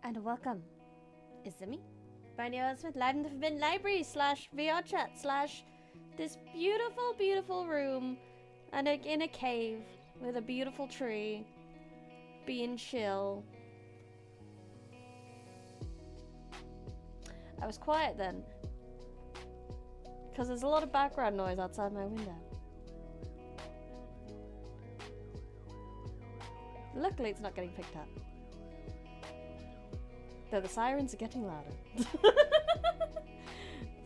and welcome. Is it me? Barney with Live in the Forbidden Library / VR chat / this beautiful, beautiful room and in a cave with a beautiful tree, being chill. I was quiet then, because there's a lot of background noise outside my window. Luckily it's not getting picked up. Though the sirens are getting louder. It's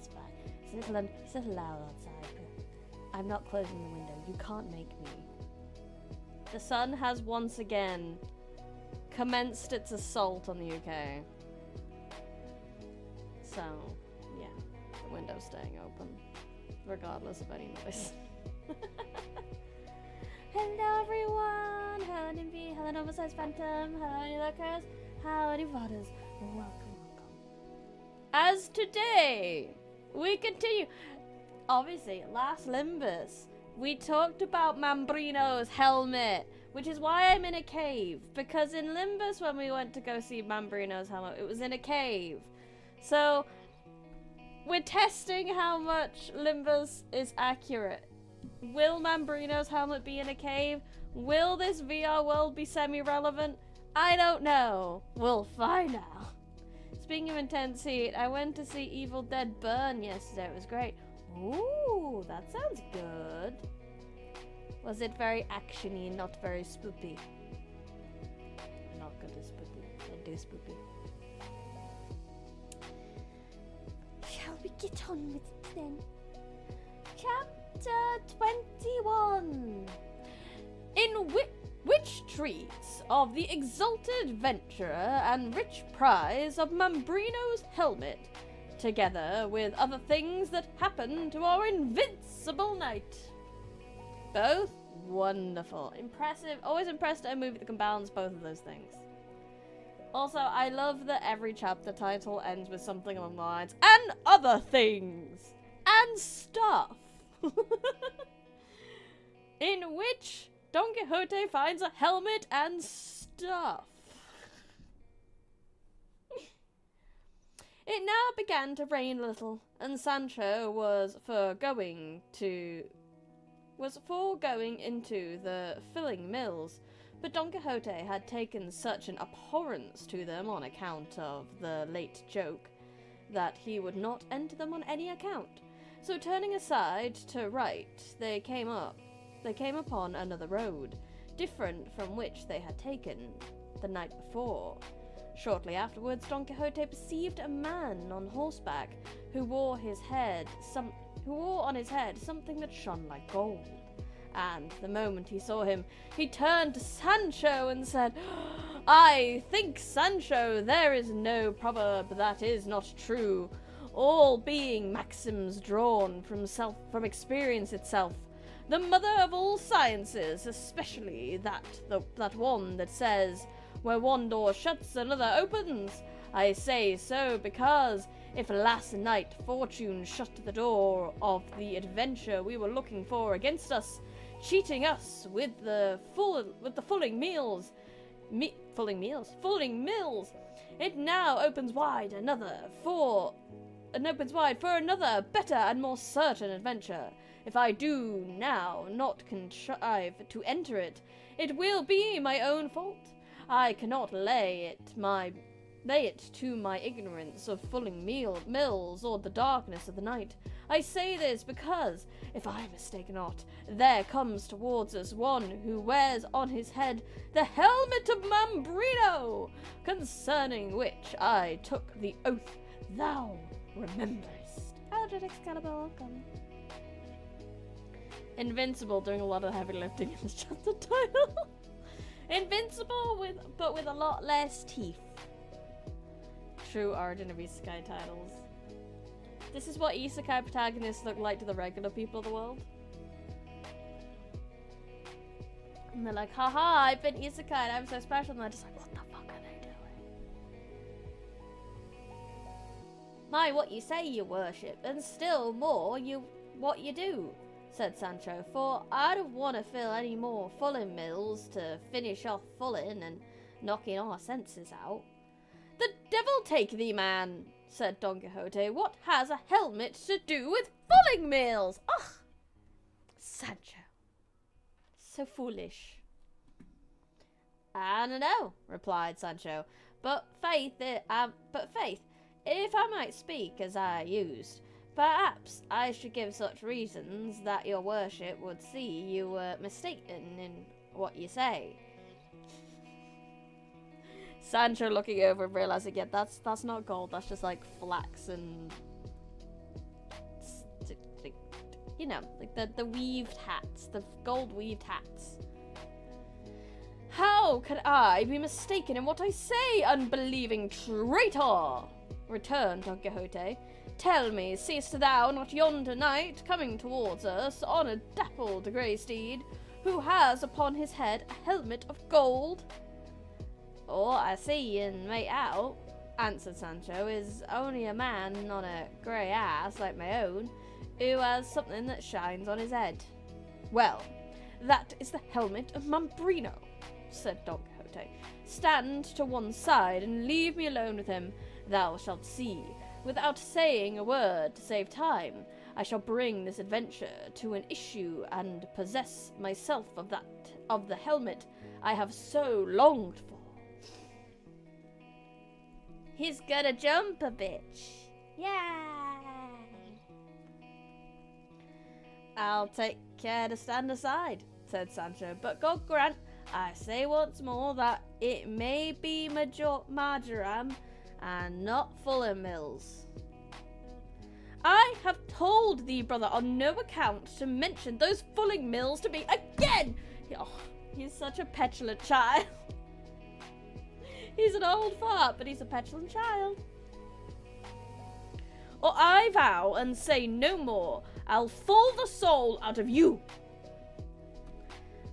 fine. It's a little loud outside, but I'm not closing the window. You can't make me. The sun has once again commenced its assault on the UK. So, yeah, the window's staying open, regardless of any noise. Hello everyone! Hello Nimby, hello Oversized Phantom, hello any lurkers, hello any vodders. Welcome. As today, we continue. Obviously, last Limbus, we talked about Mambrino's helmet, which is why I'm in a cave. Because in Limbus, when we went to go see Mambrino's helmet, it was in a cave. So, we're testing how much Limbus is accurate. Will Mambrino's helmet be in a cave? Will this VR world be semi-relevant? I don't know. We'll find out. Speaking of intense heat, I went to see Evil Dead Burn yesterday. It was great. Ooh, that sounds good. Was it very actiony and not very spoopy? Not good at spoopy. I do spoopy. Shall we get on with it then? Chapter 21. In which treats of the exalted venturer and rich prize of Mambrino's helmet, together with other things that happen to our invincible knight. Both wonderful. Impressive. Always impressed at a movie that can balance both of those things. Also, I love that every chapter title ends with something along the lines, and other things, and stuff. In which Don Quixote finds a helmet and stuff. It now began to rain a little, and Sancho was for going into the filling mills, but Don Quixote had taken such an abhorrence to them on account of the late joke that he would not enter them on any account. So turning aside to right, they came upon another road, different from which they had taken the night before. Shortly afterwards, Don Quixote perceived a man on horseback who wore on his head something that shone like gold. And the moment he saw him, he turned to Sancho and said, "I think, Sancho, there is no proverb that is not true, all being maxims drawn from experience itself. The mother of all sciences, especially that one that says, where one door shuts, another opens. I say so because if last night fortune shut the door of the adventure we were looking for against us, cheating us with the fulling mills, it now opens wide for another, better and more certain adventure. If I do now not contrive to enter it, it will be my own fault. I cannot lay it to my ignorance of fulling mills or the darkness of the night. I say this because, if I mistake not, there comes towards us one who wears on his head the helmet of Mambrino, concerning which I took the oath thou rememberest." Eldred Excalibur, welcome. Invincible, doing a lot of heavy lifting in this chapter title. Invincible, but with a lot less teeth. True origin of isekai titles. This is what isekai protagonists look like to the regular people of the world. And they're like, haha, I've been isekai and I'm so special. And they're just like, what the fuck are they doing? My, what you say you worship, and still more, what you do, said Sancho, for I don't want to fill any more fulling mills to finish off fulling and knocking our senses out. The devil take thee, man, said Don Quixote. What has a helmet to do with fulling mills? Ugh! Sancho, so foolish. I don't know, replied Sancho, but faith, if I might speak as I used, perhaps I should give such reasons that your worship would see you were mistaken in what you say. Sancho looking over and realizing, yeah, that's not gold, that's just like flax and, you know, like the weaved hats, the gold weaved hats. How can I be mistaken in what I say, unbelieving traitor? Returned Don Quixote. Tell me, seest thou not yonder knight coming towards us on a dappled grey steed, who has upon his head a helmet of gold? All I see and make out, answered Sancho, is only a man on a grey ass like my own, who has something that shines on his head. Well, that is the helmet of Mambrino, said Don Quixote. Stand to one side and leave me alone with him. Thou shalt see. Without saying a word to save time, I shall bring this adventure to an issue and possess myself of the helmet I have so longed for. He's gonna jump a bitch. Yeah. I'll take care to stand aside, said Sancho, but God grant, I say once more, that it may be marjoram and not fulling mills. I have told thee, brother, on no account to mention those fulling mills to me again. Oh, he's such a petulant child. He's an old fart, but he's a petulant child. Or I vow and say no more, I'll fall the soul out of you.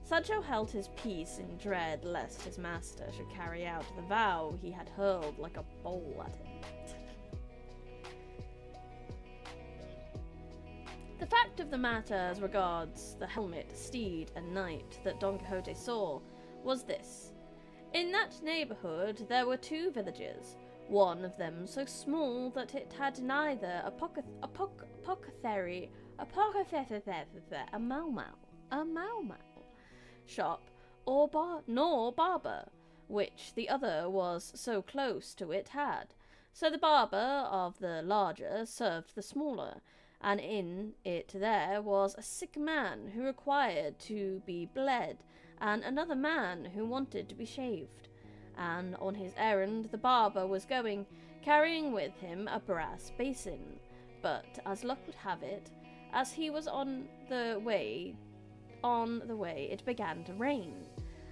Sancho held his peace in dread lest his master should carry out the vow he had hurled like a bowl at him. The fact of the matter as regards the helmet, steed, and knight that Don Quixote saw was this. In that neighbourhood there were two villages, one of them so small that it had neither apothecary, a mau shop, nor barber, which the other was so close to it had. So the barber of the larger served the smaller, and in it there was a sick man who required to be bled, and another man who wanted to be shaved. And on his errand the barber was going, carrying with him a brass basin. But, as luck would have it, as he was on the way it began to rain,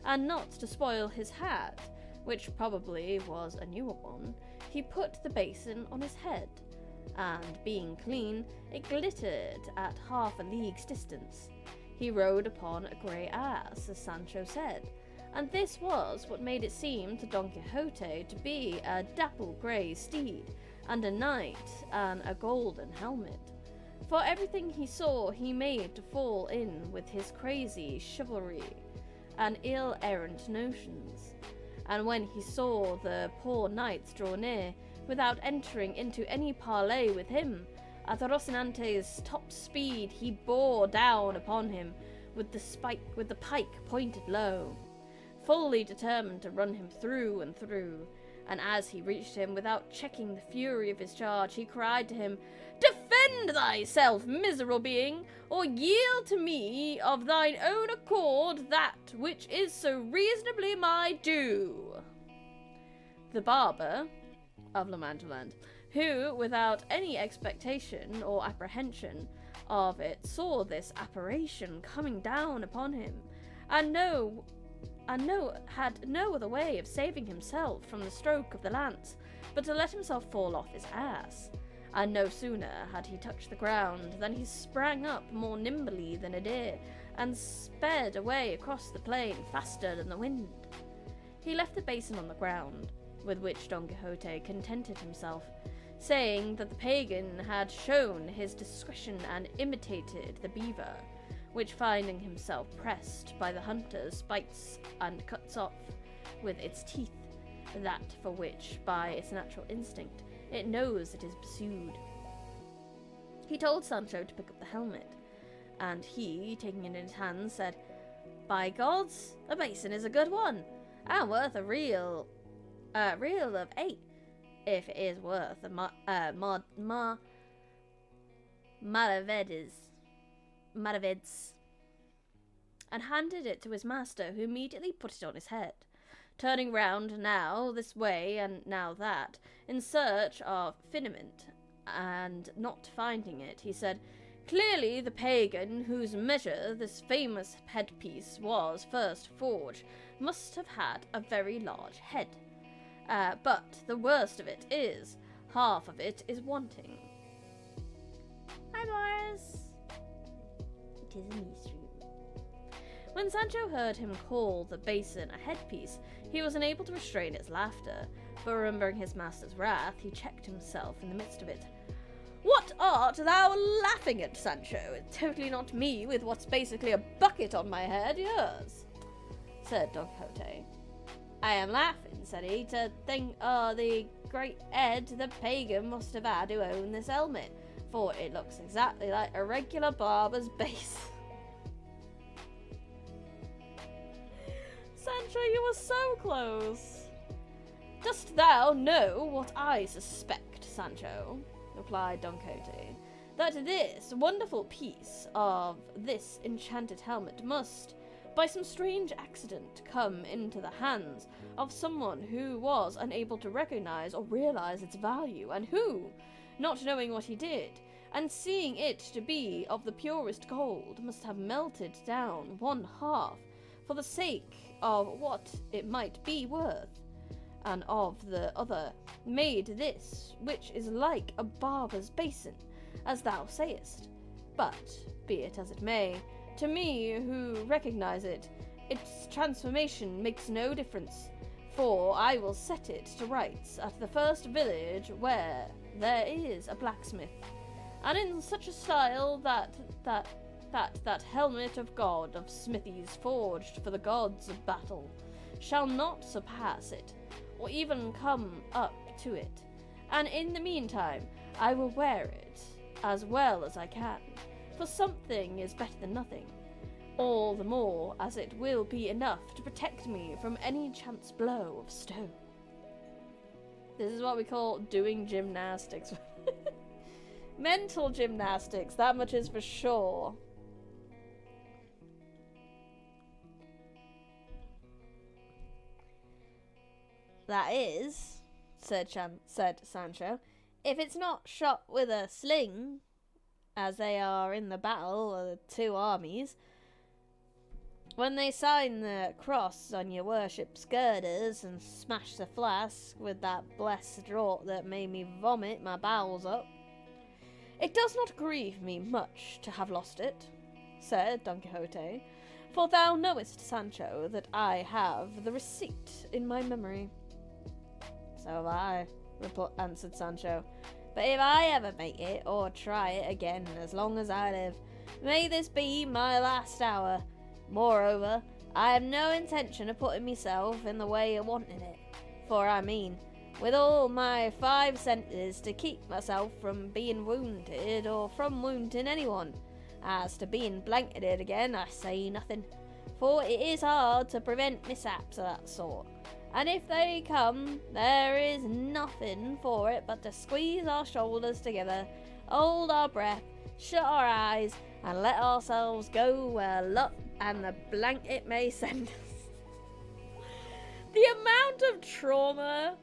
and not to spoil his hat, which probably was a newer one, he put the basin on his head, and being clean, it glittered at half a league's distance. He rode upon a grey ass, as Sancho said, and this was what made it seem to Don Quixote to be a dapple grey steed, and a knight, and a golden helmet. For everything he saw he made to fall in with his crazy chivalry and ill-errant notions. And when he saw the poor knights draw near, without entering into any parley with him, at Rocinante's top speed he bore down upon him with the pike pointed low, fully determined to run him through and through. And as he reached him, without checking the fury of his charge, he cried to him, "Defend thyself, miserable being, or yield to me of thine own accord that which is so reasonably my due." The barber of Lamantoland, who, without any expectation or apprehension of it, saw this apparition coming down upon him, and had no other way of saving himself from the stroke of the lance but to let himself fall off his ass. And no sooner had he touched the ground than he sprang up more nimbly than a deer, and sped away across the plain faster than the wind. He left the basin on the ground, with which Don Quixote contented himself, saying that the pagan had shown his discretion and imitated the beaver, which, finding himself pressed by the hunters, bites and cuts off with its teeth, that for which, by its natural instinct, it knows it is pursued. He told Sancho to pick up the helmet, and he, taking it in his hand, said, "By gods, a basin is a good one, and worth a reel of 8, if it is worth a maraved's," and handed it to his master, who immediately put it on his head. Turning round now this way and now that, in search of finiment, and not finding it, he said, "Clearly the pagan whose measure this famous headpiece was first forged must have had a very large head. But the worst of it is, half of it is wanting." Hi, Boris. It is a mystery. When Sancho heard him call the basin a headpiece, he was unable to restrain his laughter, but remembering his master's wrath, he checked himself in the midst of it. "What art thou laughing at, Sancho? It's totally not me with what's basically a bucket on my head, yours," said Don Quixote. "I am laughing," said he, "to think of the great head the pagan must have had who owned this helmet, for it looks exactly like a regular barber's base." Sancho, you were so close. "Dost thou know what I suspect, Sancho?" replied Don Quixote. "That this wonderful piece of this enchanted helmet must, by some strange accident, come into the hands of someone who was unable to recognize or realize its value, and who, not knowing what he did, and seeing it to be of the purest gold, must have melted down one half for the sake of what it might be worth, and of the other made this, which is like a barber's basin, as thou sayest. But, be it as it may, to me who recognize it, its transformation makes no difference, for I will set it to rights at the first village where there is a blacksmith, and in such a style that helmet of God of smithies forged for the gods of battle shall not surpass it, or even come up to it, and in the meantime I will wear it as well as I can, for something is better than nothing, all the more as it will be enough to protect me from any chance blow of stone. This is what we call doing gymnastics. Mental gymnastics, that much is for sure. "That is," said Sancho, "if it's not shot with a sling, as they are in the battle of the two armies, when they sign the cross on your worship's girders and smash the flask with that blessed draught that made me vomit my bowels up. It does not grieve me much to have lost it," said Don Quixote, "for thou knowest, Sancho, that I have the receipt in my memory." "So have I," answered Sancho, "but if I ever make it, or try it again as long as I live, may this be my last hour. Moreover, I have no intention of putting myself in the way of wanting it, for I mean, with all my 5 senses, to keep myself from being wounded, or from wounding anyone. As to being blanketed again, I say nothing, for it is hard to prevent mishaps of that sort, and if they come, there is nothing for it but to squeeze our shoulders together, hold our breath, shut our eyes, and let ourselves go where luck and the blanket may send us." The amount of trauma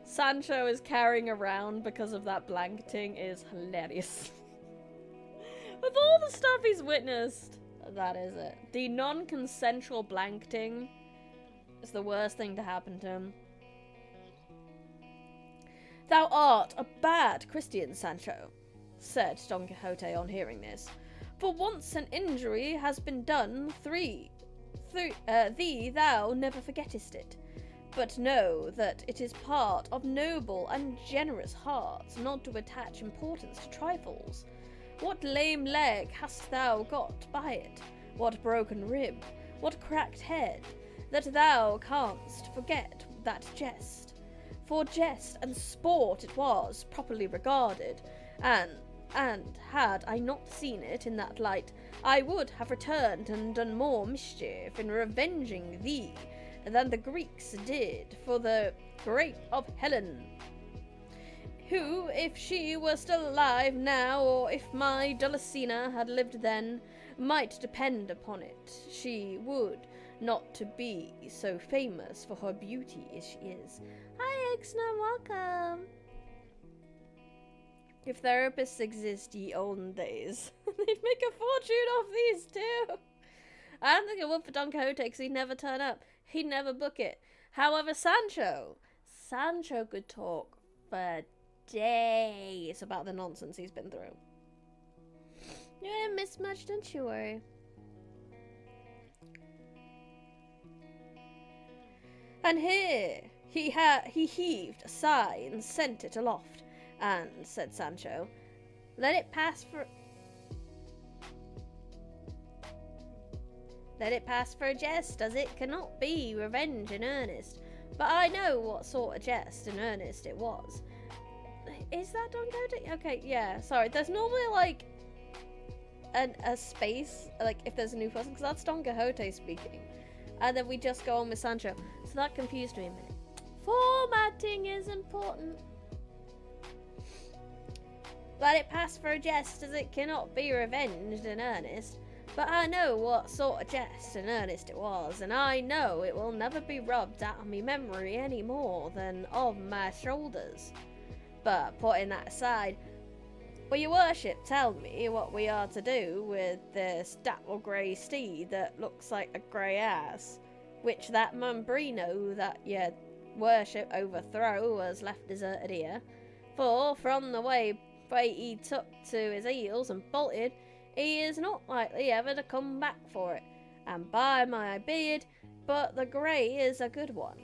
Sancho is carrying around because of that blanketing is hilarious. With all the stuff he's witnessed, that is it. The non-consensual blanketing is the worst thing to happen to him. "Thou art a bad Christian, Sancho," said Don Quixote on hearing this, "for once an injury has been done thee thou never forgettest it. But know that it is part of noble and generous hearts not to attach importance to trifles. What lame leg hast thou got by it? What broken rib? What cracked head? That thou canst forget that jest, for jest and sport it was properly regarded, and had I not seen it in that light, I would have returned and done more mischief in revenging thee than the Greeks did for the grape of Helen, who, if she were still alive now, or if my Dulcina had lived then, might depend upon it, she would not to be so famous for her beauty as she is. Hi, Ixna, welcome! If therapists exist ye olden days, they'd make a fortune off these too. I don't think it would for Don Quixote because he'd never turn up. He'd never book it. However, Sancho could talk for days about the nonsense he's been through. You didn't miss much, don't you worry. And here he heaved a sigh and sent it aloft. And, said Sancho, let it pass for a jest, as it cannot be revenge in earnest. But I know what sort of jest in earnest it was. Is that Don Quixote? Okay, yeah, sorry. There's normally, like, a space, like, if there's a new person, because that's Don Quixote speaking. And then we just go on with Sancho. So that confused me a minute. Formatting is important. Let it pass for a jest, as it cannot be revenged in earnest. But I know what sort of jest in earnest it was, and I know it will never be rubbed out of me memory any more than of my shoulders. But putting that aside, will your worship tell me what we are to do with this dapple grey steed that looks like a grey ass, which that Mambrino that your worship overthrow has left deserted here? For from the way he took to his heels and bolted, he is not likely ever to come back for it, and by my beard, but the grey is a good one.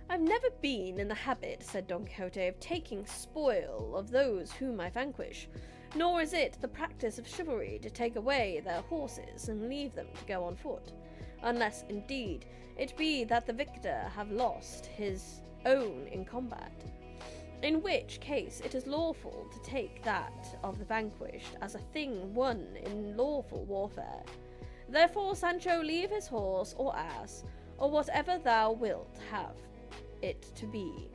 I've never been in the habit, said Don Quixote, of taking spoil of those whom I vanquish, nor is it the practice of chivalry to take away their horses and leave them to go on foot, unless, indeed, it be that the victor have lost his own in combat, in which case it is lawful to take that of the vanquished as a thing won in lawful warfare. Therefore, Sancho, leave his horse or ass, or whatever thou wilt have it to be,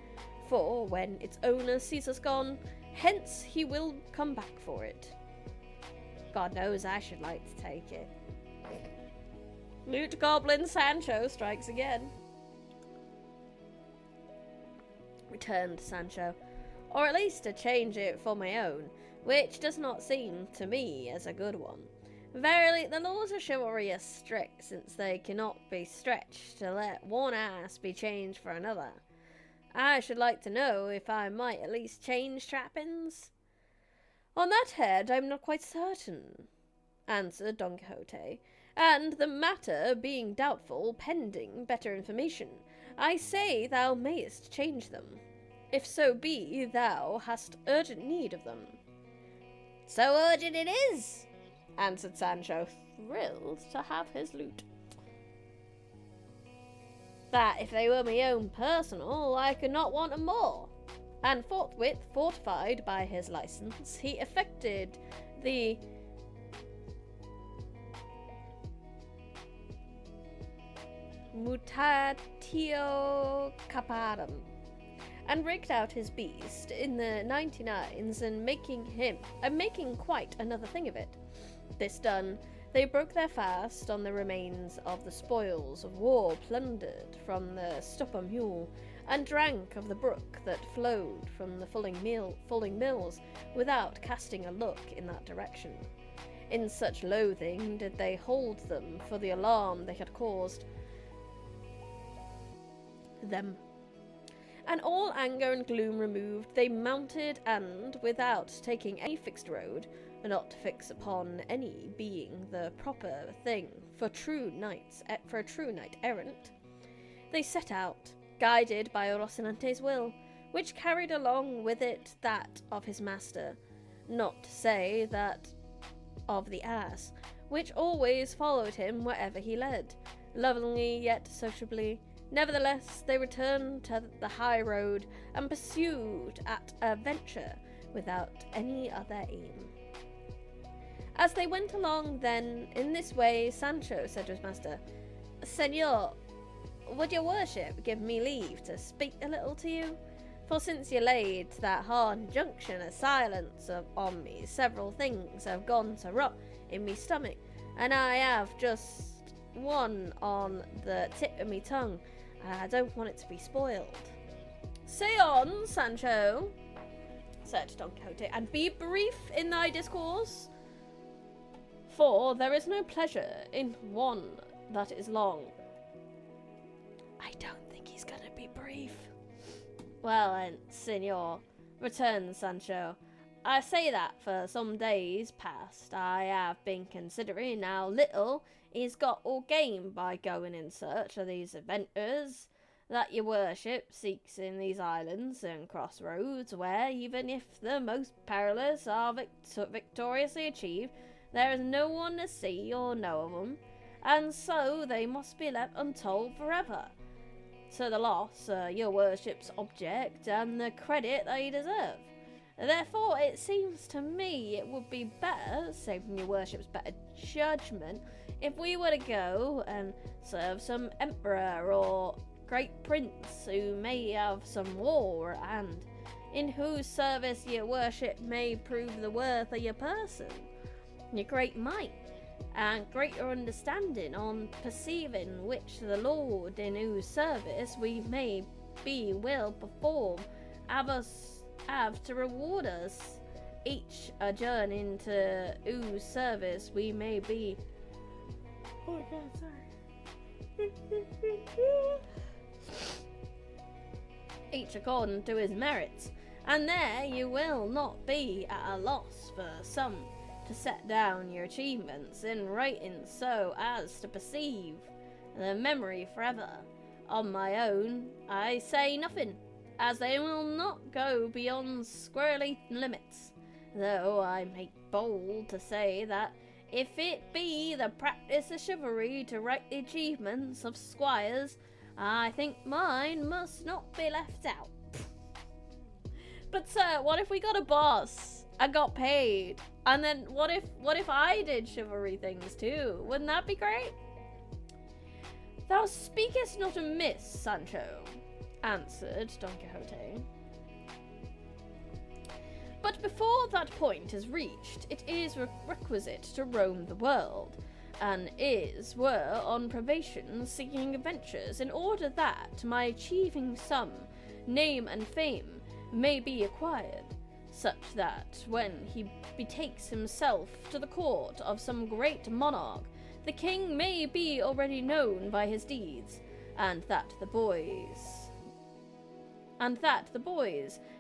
for when its owner sees us gone, hence he will come back for it. God knows I should like to take it. Loot Goblin Sancho strikes again. Returned Sancho, or at least to change it for my own, which does not seem to me as a good one. Verily, the laws of chivalry are strict, since they cannot be stretched to let one ass be changed for another. I should like to know if I might at least change trappings. On that head I am not quite certain, answered Don Quixote, and the matter being doubtful, pending better information, I say thou mayest change them, if so be thou hast urgent need of them. So urgent it is, answered Sancho, thrilled to have his loot, that if they were my own personal, I could not want 'em more. And forthwith, fortified by his license, he effected the mutatio caparum, and rigged out his beast in the 99s, and making quite another thing of it. This done, they broke their fast on the remains of the spoils of war plundered from the stupper mule, and drank of the brook that flowed from the fulling mills, without casting a look in that direction. In such loathing did they hold them for the alarm they had caused them. And all anger and gloom removed, they mounted, and, without taking any fixed road, not to fix upon any being the proper thing for a true knight errant, they set out, guided by Rocinante's will, which carried along with it that of his master, not to say that of the ass, which always followed him wherever he led, lovingly yet sociably, Nevertheless, they returned to the high road and pursued at a venture without any other aim. As they went along then, in this way, Sancho said to his master, Señor, would your worship give me leave to speak a little to you? For since you laid that hard injunction of silence on me, several things have gone to rot in me stomach, and I have just one on the tip of me tongue, and I don't want it to be spoiled. Say on, Sancho, said Don Quixote, and be brief in thy discourse, for there is no pleasure in one that is long. I don't think he's gonna be brief. Well then, Señor, returned Sancho, I say that for some days past I have been considering how little he's got or gained by going in search of these adventures that your worship seeks in these islands and crossroads, where, even if the most perilous are victoriously achieved, there is no one to see or know of them, and so they must be left untold forever, to the loss your worship's object and the credit they deserve. Therefore, it seems to me it would be better, saving your worship's better judgment, if we were to go and serve some emperor or great prince who may have some war, and in whose service your worship may prove the worth of your person, your great might, and greater understanding on perceiving which the Lord in whose service we may be will perform have to reward us, each a journey into whose service we may be. Oh God, sorry. Each according to his merits, and there you will not be at a loss for some to set down your achievements in writing so as to perceive the memory forever. On my own, I say nothing, as they will not go beyond squirrely limits, though I make bold to say that if it be the practice of chivalry to write the achievements of squires, I think mine must not be left out. But sir, what if we got a boss and got paid? And then what if I did chivalry things too? Wouldn't that be great? Thou speakest not amiss, Sancho, answered Don Quixote. But before that point is reached, it is requisite to roam the world, and were on probation seeking adventures, in order that my achieving some name and fame may be acquired, such that when he betakes himself to the court of some great monarch, the king may be already known by his deeds, and that the boys,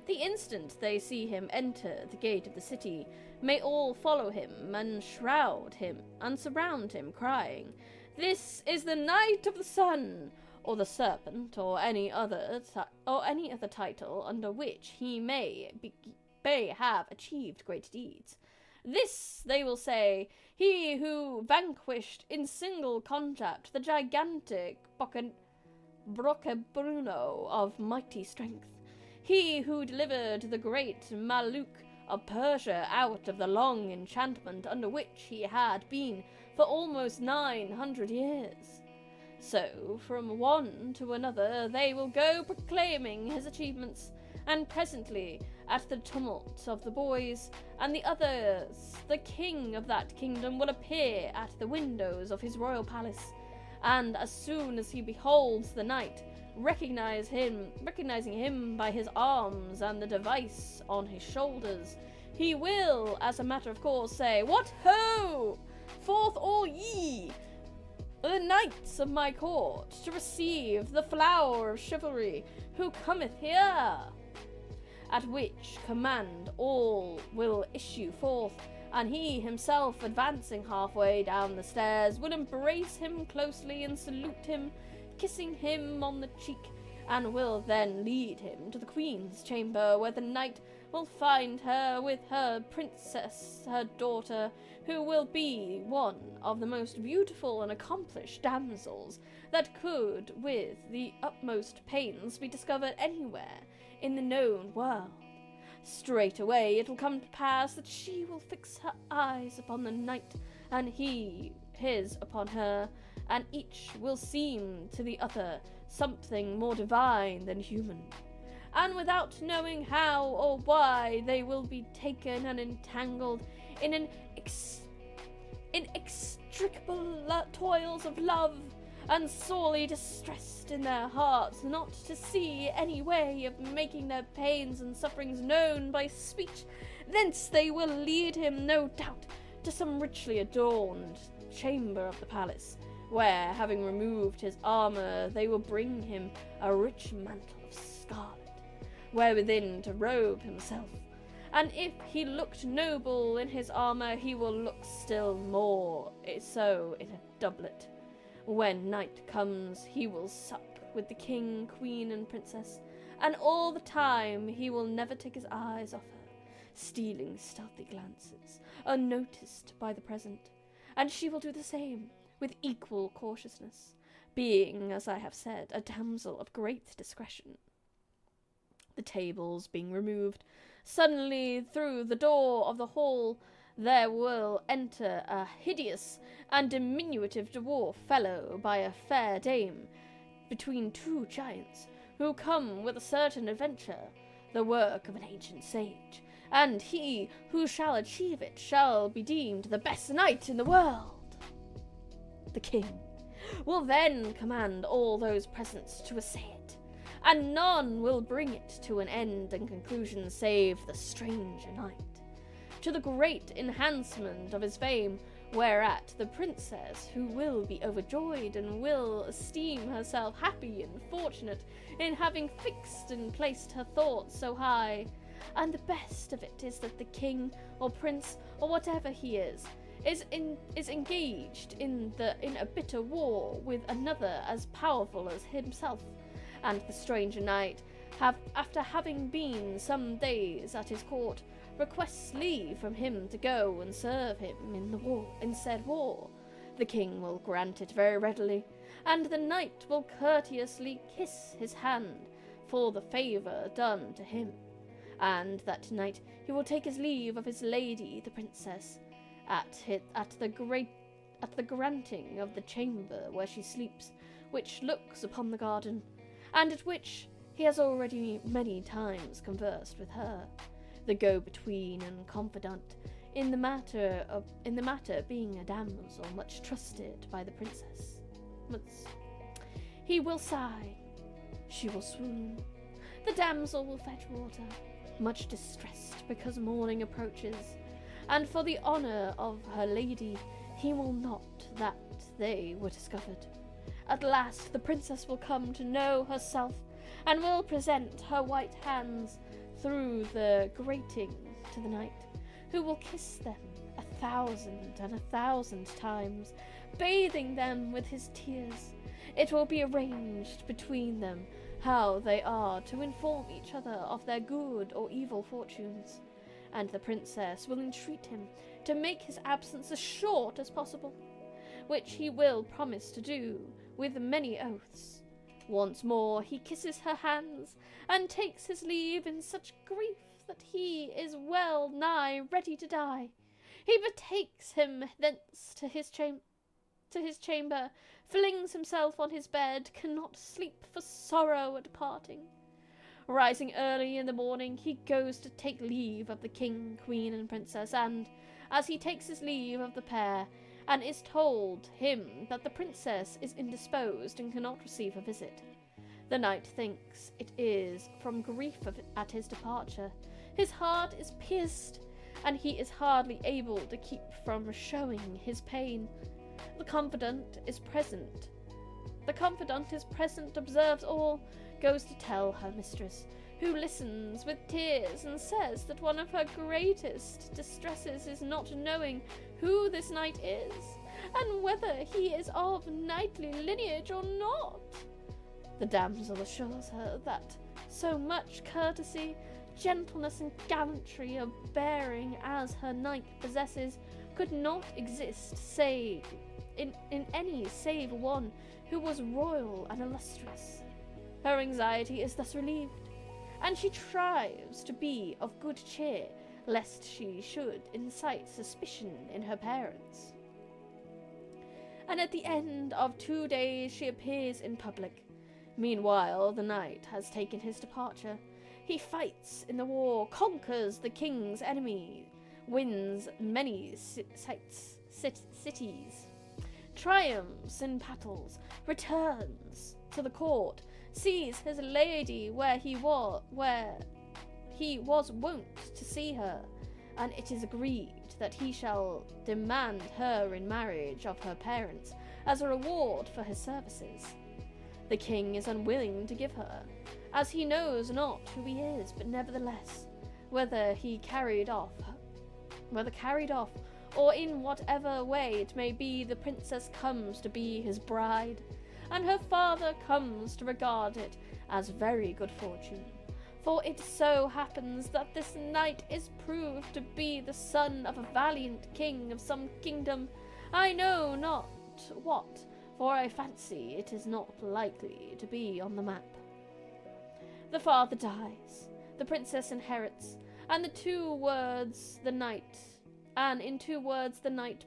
the instant they see him enter the gate of the city, may all follow him and shroud him and surround him, crying, "This is the Knight of the Sun," or the Serpent, or any other title under which he may have achieved great deeds. This, they will say, he who vanquished in single combat the gigantic Bruno of mighty strength, he who delivered the great Maluk of Persia out of the long enchantment under which he had been for almost 900 years. So, from one to another, they will go proclaiming his achievements, and presently, at the tumult of the boys and the others, the king of that kingdom will appear at the windows of his royal palace, and as soon as he beholds the knight, recognizing him by his arms and the device on his shoulders, he will, as a matter of course, say, "What ho! Forth all ye, the knights of my court, to receive the flower of chivalry, who cometh here?" At which command all will issue forth, and he himself, advancing halfway down the stairs, will embrace him closely and salute him, kissing him on the cheek, and will then lead him to the queen's chamber, where the knight will find her with her princess, her daughter, who will be one of the most beautiful and accomplished damsels that could, with the utmost pains, be discovered anywhere in the known world. Straightway it will come to pass that she will fix her eyes upon the knight, and he his upon her, and each will seem to the other something more divine than human. And without knowing how or why, they will be taken and entangled in inextricable toils of love, and sorely distressed in their hearts not to see any way of making their pains and sufferings known by speech. Thence they will lead him, no doubt, to some richly adorned chamber of the palace, where, having removed his armour, they will bring him a rich mantle of scarlet, wherewithin to robe himself. And if he looked noble in his armour, he will look still more so in a doublet. When night comes, he will sup with the king, queen, and princess, and all the time he will never take his eyes off her, stealing stealthy glances, unnoticed by the present, and she will do the same, with equal cautiousness, being, as I have said, a damsel of great discretion. The tables being removed, suddenly through the door of the hall there will enter a hideous and diminutive dwarf fellow by a fair dame, between two giants, who come with a certain adventure, the work of an ancient sage, and he who shall achieve it shall be deemed the best knight in the world. The king will then command all those present to essay it, and none will bring it to an end and conclusion save the stranger knight, to the great enhancement of his fame, whereat the princess, who will be overjoyed and will esteem herself happy and fortunate in having fixed and placed her thoughts so high. And the best of it is that the king or prince or whatever he is engaged in a bitter war with another as powerful as himself, and the stranger knight, after having been some days at his court, requests leave from him to go and serve him in said war. The king will grant it very readily, and the knight will courteously kiss his hand for the favour done to him. And that night he will take his leave of his lady the princess, at the granting of the chamber where she sleeps, which looks upon the garden, and at which he has already many times conversed with her, the go-between and confidant, in the matter being a damsel much trusted by the princess. He will sigh, she will swoon, the damsel will fetch water, much distressed because morning approaches, and for the honour of her lady he will not that they were discovered. At last the princess will come to know herself, and will present her white hands through the grating to the knight, who will kiss them 1,000 and 1,000 times, bathing them with his tears. It will be arranged between them how they are to inform each other of their good or evil fortunes, and the princess will entreat him to make his absence as short as possible, which he will promise to do with many oaths. Once more he kisses her hands, and takes his leave in such grief that he is well nigh ready to die. He betakes him thence to his chamber, flings himself on his bed, cannot sleep for sorrow at parting. Rising early in the morning, he goes to take leave of the king, queen, and princess, and, as he takes his leave of the pair, and is told him that the princess is indisposed and cannot receive a visit, the knight thinks it is from grief at his departure. His heart is pierced, and he is hardly able to keep from showing his pain. The confidant is present, observes all, goes to tell her mistress, who listens with tears and says that one of her greatest distresses is not knowing who this knight is, and whether he is of knightly lineage or not. The damsel assures her that so much courtesy gentleness and gallantry of bearing as her knight possesses could not exist save in any save one who was royal and illustrious. Her anxiety is thus relieved, and she strives to be of good cheer, lest she should incite suspicion in her parents. And at the end of 2 days she appears in public. Meanwhile the knight has taken his departure. He fights in the war, conquers the king's enemy, wins many cities, triumphs in battles, returns to the court, sees his lady where he was wont to see her, and it is agreed that he shall demand her in marriage of her parents as a reward for his services. The king is unwilling to give her, as he knows not who he is, but nevertheless, whether carried off, or in whatever way it may be, the princess comes to be his bride, and her father comes to regard it as very good fortune. For it so happens that this knight is proved to be the son of a valiant king of some kingdom, I know not what, for I fancy it is not likely to be on the map. The father dies, the princess inherits, and in 2 words the knight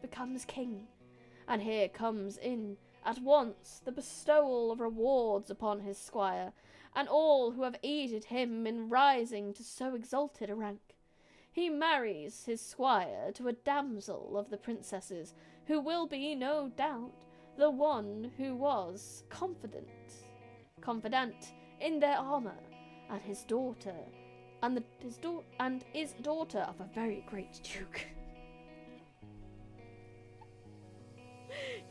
becomes king. And here comes in at once the bestowal of rewards upon his squire, and all who have aided him in rising to so exalted a rank. He marries his squire to a damsel of the princess's, who will be, no doubt, the one who was confidant in their armour, and his daughter, and is daughter of a very great duke.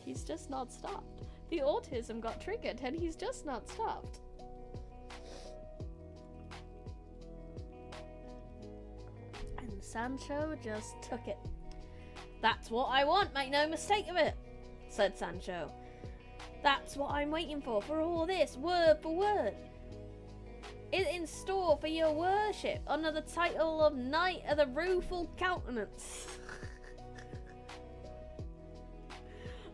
He's just not stopped. The autism got triggered, and he's just not stopped. And Sancho just took it. "That's what I want, make no mistake of it," said Sancho. "That's what I'm waiting for all this, word for word. It's in store for your worship under the title of Knight of the Rueful Countenance."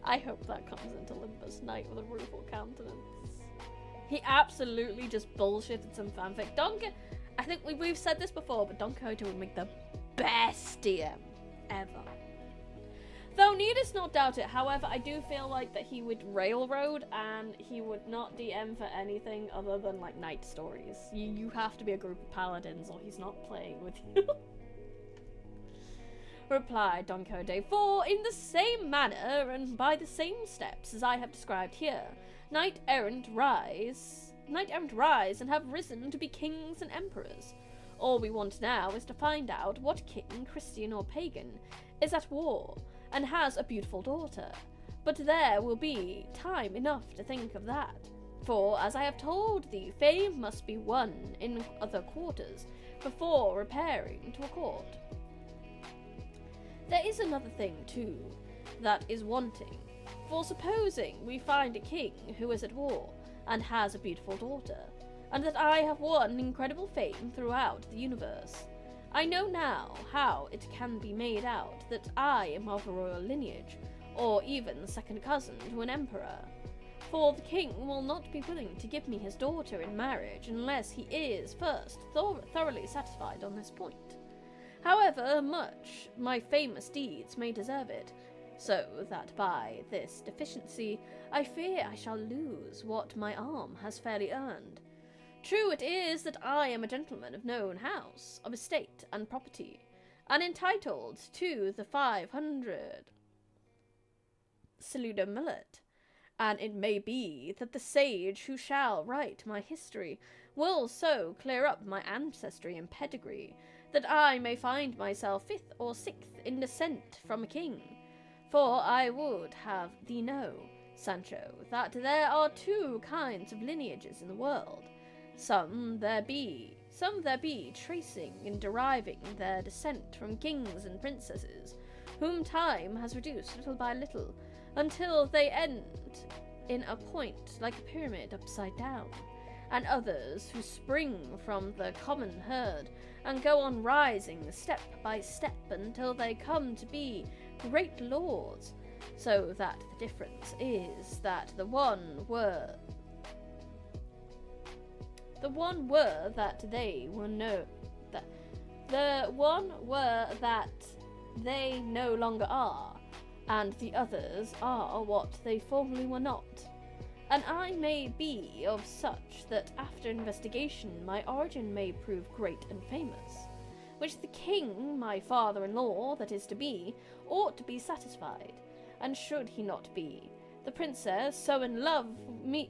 I hope that comes into Olympus, Knight with a Rueful Countenance. He absolutely just bullshitted some fanfic. I think we've said this before, but Don Quixote would make the best DM ever. Though needest not doubt it, however, I do feel like that he would railroad and he would not DM for anything other than like night stories. You have to be a group of paladins or he's not playing with you. Replied Don Quixote, "For in the same manner and by the same steps as I have described here, knight-errant rise and have risen to be kings and emperors. All we want now is to find out what king, Christian or pagan, is at war and has a beautiful daughter. But there will be time enough to think of that. For, as I have told thee, fame must be won in other quarters before repairing to a court. There is another thing, too, that is wanting. For supposing we find a king who is at war and has a beautiful daughter, and that I have won incredible fame throughout the universe, I know now how it can be made out that I am of a royal lineage, or even second cousin to an emperor. For the king will not be willing to give me his daughter in marriage unless he is first thoroughly satisfied on this point. However much my famous deeds may deserve it, so that by this deficiency I fear I shall lose what my arm has fairly earned. True it is that I am a gentleman of known house, of estate and property, and entitled to the 500 saluta millet, and it may be that the sage who shall write my history will so clear up my ancestry and pedigree that I may find myself 5th or 6th in descent from a king. For I would have thee know, Sancho, that there are 2 kinds of lineages in the world. Some there be tracing and deriving their descent from kings and princesses, whom time has reduced little by little, until they end in a point like a pyramid upside down. and others who spring from the common herd and go on rising step by step until they come to be great lords, so that the difference is that the one were that they were they no longer are, and the others are what they formerly were not. And I may be of such that after investigation my origin may prove great and famous, which the king, my father-in-law that is to be, ought to be satisfied, and should he not be, the princess so love me,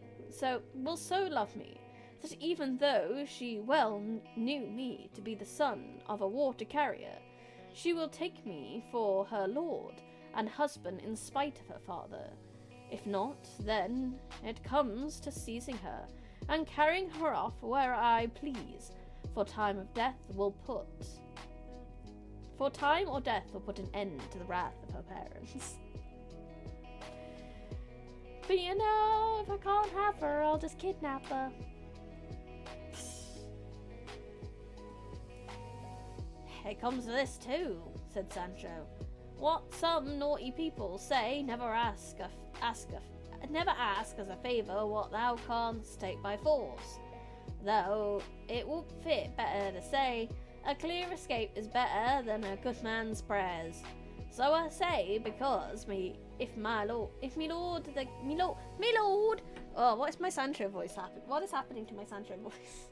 that even though she well knew me to be the son of a water carrier, she will take me for her lord and husband in spite of her father. If not, then it comes to seizing her and carrying her off where I please, for time or death will put an end to the wrath of her parents. But you know, if I can't have her, I'll just kidnap her. It comes to this too, said Sancho. What some naughty people say, never ask as a favour what thou canst take by force. Though it would fit better to say, a clear escape is better than a good man's prayers. So I say, because me lord. Oh, what is my Sancho voice happening? What is happening to my Sancho voice?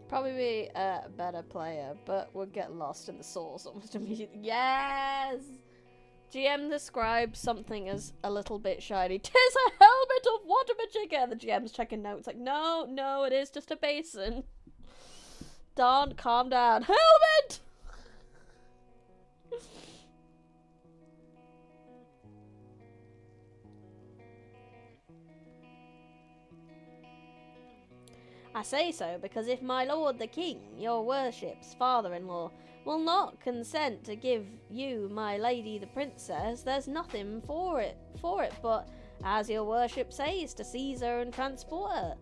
Probably be a better player, but we'll get lost in the source almost immediately. Yes! GM describes something as a little bit shiny. 'Tis a helmet of water magic! The GM's checking notes like, no, it is just a basin. Don, calm down. Helmet! I say so because if my lord the king, your worship's father-in-law, will not consent to give you my lady the princess, there's nothing for it but, as your worship says, to seize her and transport her.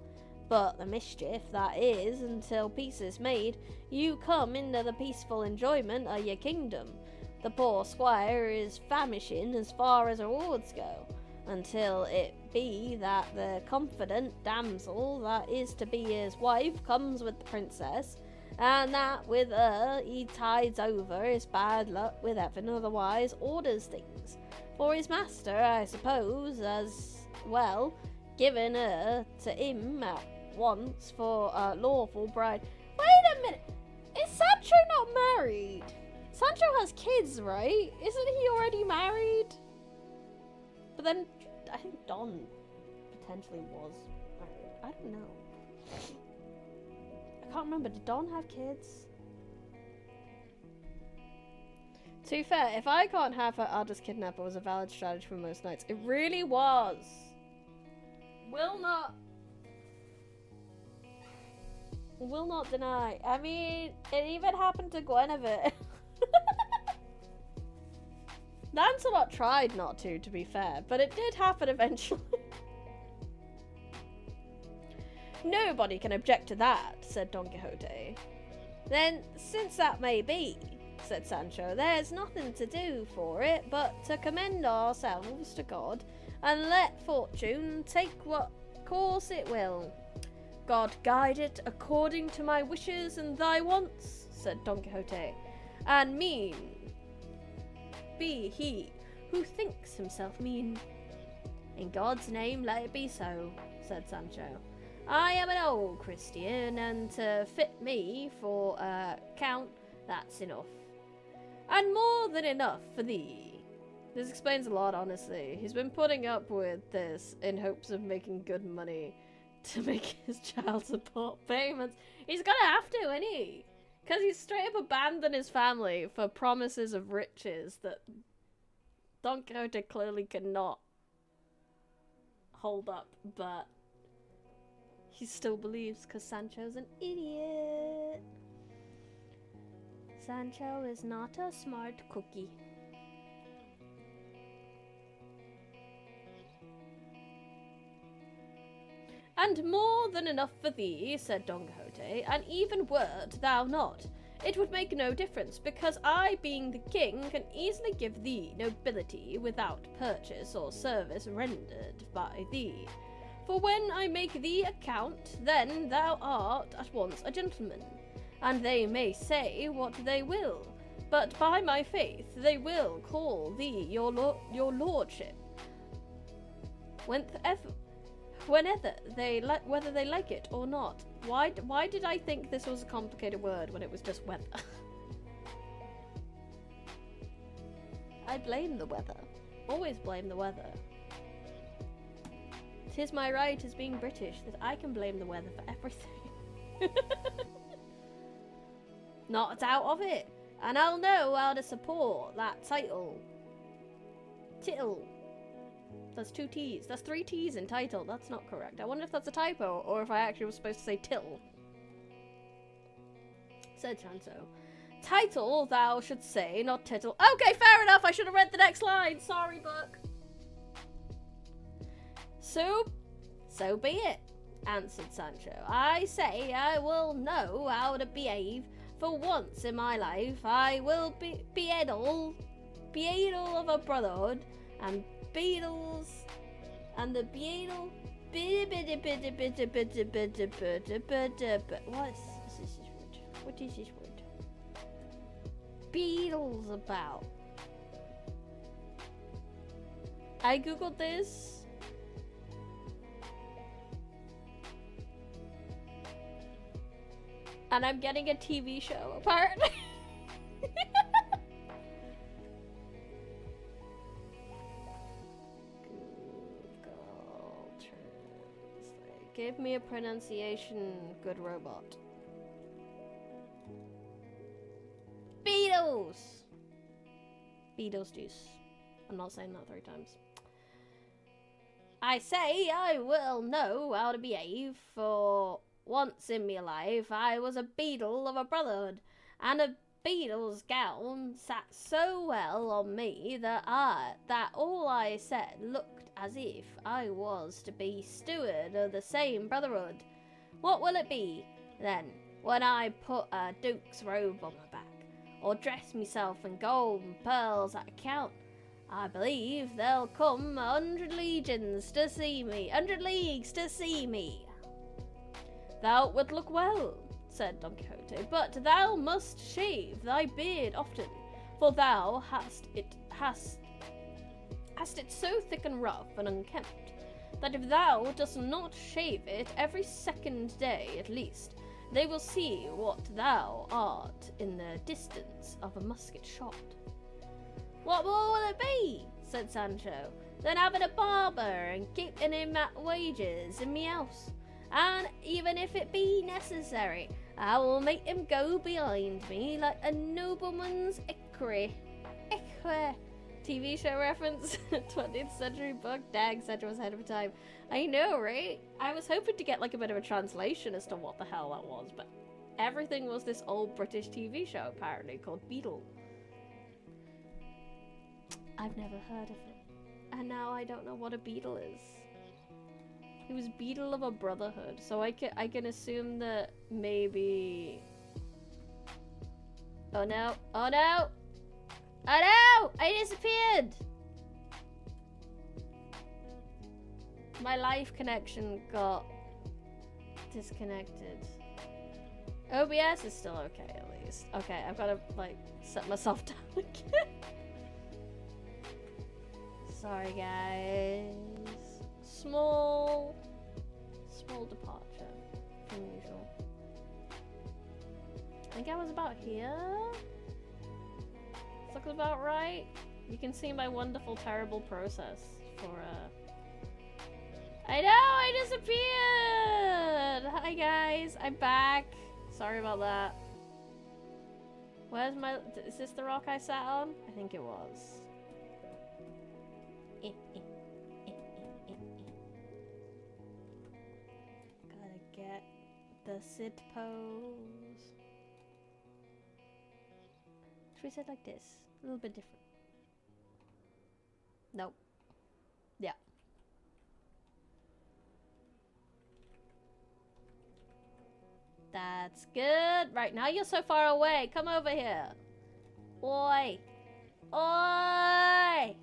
But the mischief that is, until peace is made, you come into the peaceful enjoyment of your kingdom. The poor squire is famishing as far as rewards go, until it be that the confident damsel that is to be his wife comes with the princess, and that with her he tides over his bad luck with heaven, otherwise orders things. For his master, I suppose, as well, given her to him at once for a lawful bride. Wait a minute, is Sancho not married? Sancho has kids, right? Isn't he already married? But then, I think Don potentially was married. I don't know. I can't remember. Did Don have kids? To be fair, if I can't have her, I'll just kidnap her was a valid strategy for most knights. It really was. Will not deny. I mean, it even happened to Guinevere. Lancelot tried not to be fair, but it did happen eventually. Nobody can object to that, said Don Quixote. Then, since that may be, said Sancho, there's nothing to do for it but to commend ourselves to God and let fortune take what course it will. God guide it according to my wishes and thy wants, said Don Quixote, and mean be he who thinks himself mean. In God's name let it be so, said Sancho. I am an old Christian, and to fit me for a count, that's enough. And more than enough for thee. This explains a lot, honestly. He's been putting up with this in hopes of making good money to make his child support payments. He's gonna have to, isn't he? Because he's straight up abandoned his family for promises of riches that Don Quixote clearly cannot hold up, but he still believes because Sancho's an idiot. Sancho is not a smart cookie. And more than enough for thee, said Don Quixote, and even wert thou not, it would make no difference, because I, being the king, can easily give thee nobility without purchase or service rendered by thee. For when I make thee a count, then thou art at once a gentleman, and they may say what they will, but by my faith they will call thee your lordship, whenever they whether they like it or not. Why did I think this was a complicated word when it was just weather? I blame the weather. Always blame the weather. 'Tis my right as being British that I can blame the weather for everything. Not out of it. And I'll know how to support that title. Tittle. That's 2 T's. That's 3 T's in title. That's not correct. I wonder if that's a typo or if I actually was supposed to say till. Said Chanso. Title, thou should say, not tittle. Okay, fair enough. I should have read the next line. Sorry, book. So be it, answered Sancho. I say I will know how to behave. For once in my life, I will be beadle of a brotherhood, and beetles, and the beetle. What is this word? Beetles about. I googled this. And I'm getting a TV show, apparently. Google Translate. Give me a pronunciation, good robot. Beatles! Beetlejuice. I'm not saying that 3 times. I say I will know how to behave, for once in me life I was a beadle of a brotherhood, and a beadle's gown sat so well on me that all I said looked as if I was to be steward of the same brotherhood. What will it be, then, when I put a duke's robe on my back, or dress myself in gold and pearls at account? I believe there'll come 100 legions to see me, 100 leagues to see me. Thou would look well, said Don Quixote, but thou must shave thy beard often, for thou hast it so thick and rough and unkempt, that if thou dost not shave it every 2nd day at least, they will see what thou art in the distance of a musket shot. What more will it be, said Sancho, than having a barber and keeping him at wages in me house? And even if it be necessary, I will make him go behind me like a nobleman's equerry. TV show reference. 20th century book. Dang, Sancho was ahead of time. I know, right? I was hoping to get like a bit of a translation as to what the hell that was, but everything was this old British TV show apparently called Beetle. I've never heard of it, and now I don't know what a beetle is. He was beetle of a brotherhood, so I can assume that maybe. Oh no! Oh no! Oh no! I disappeared! My live connection got disconnected. OBS is still okay at least. Okay, I've got to like set myself down again. Sorry guys. Small departure from usual. I think I was about here. This looks about right. You can see my wonderful, terrible process for I know, I disappeared! Hi guys, I'm back. Sorry about that. Where's my... Is this the rock I sat on? I think it was. Gotta get the sit pose. Should we sit like this? A little bit different. Nope. Yeah. That's good. Right, now you're so far away. Come over here. Oi. Oi!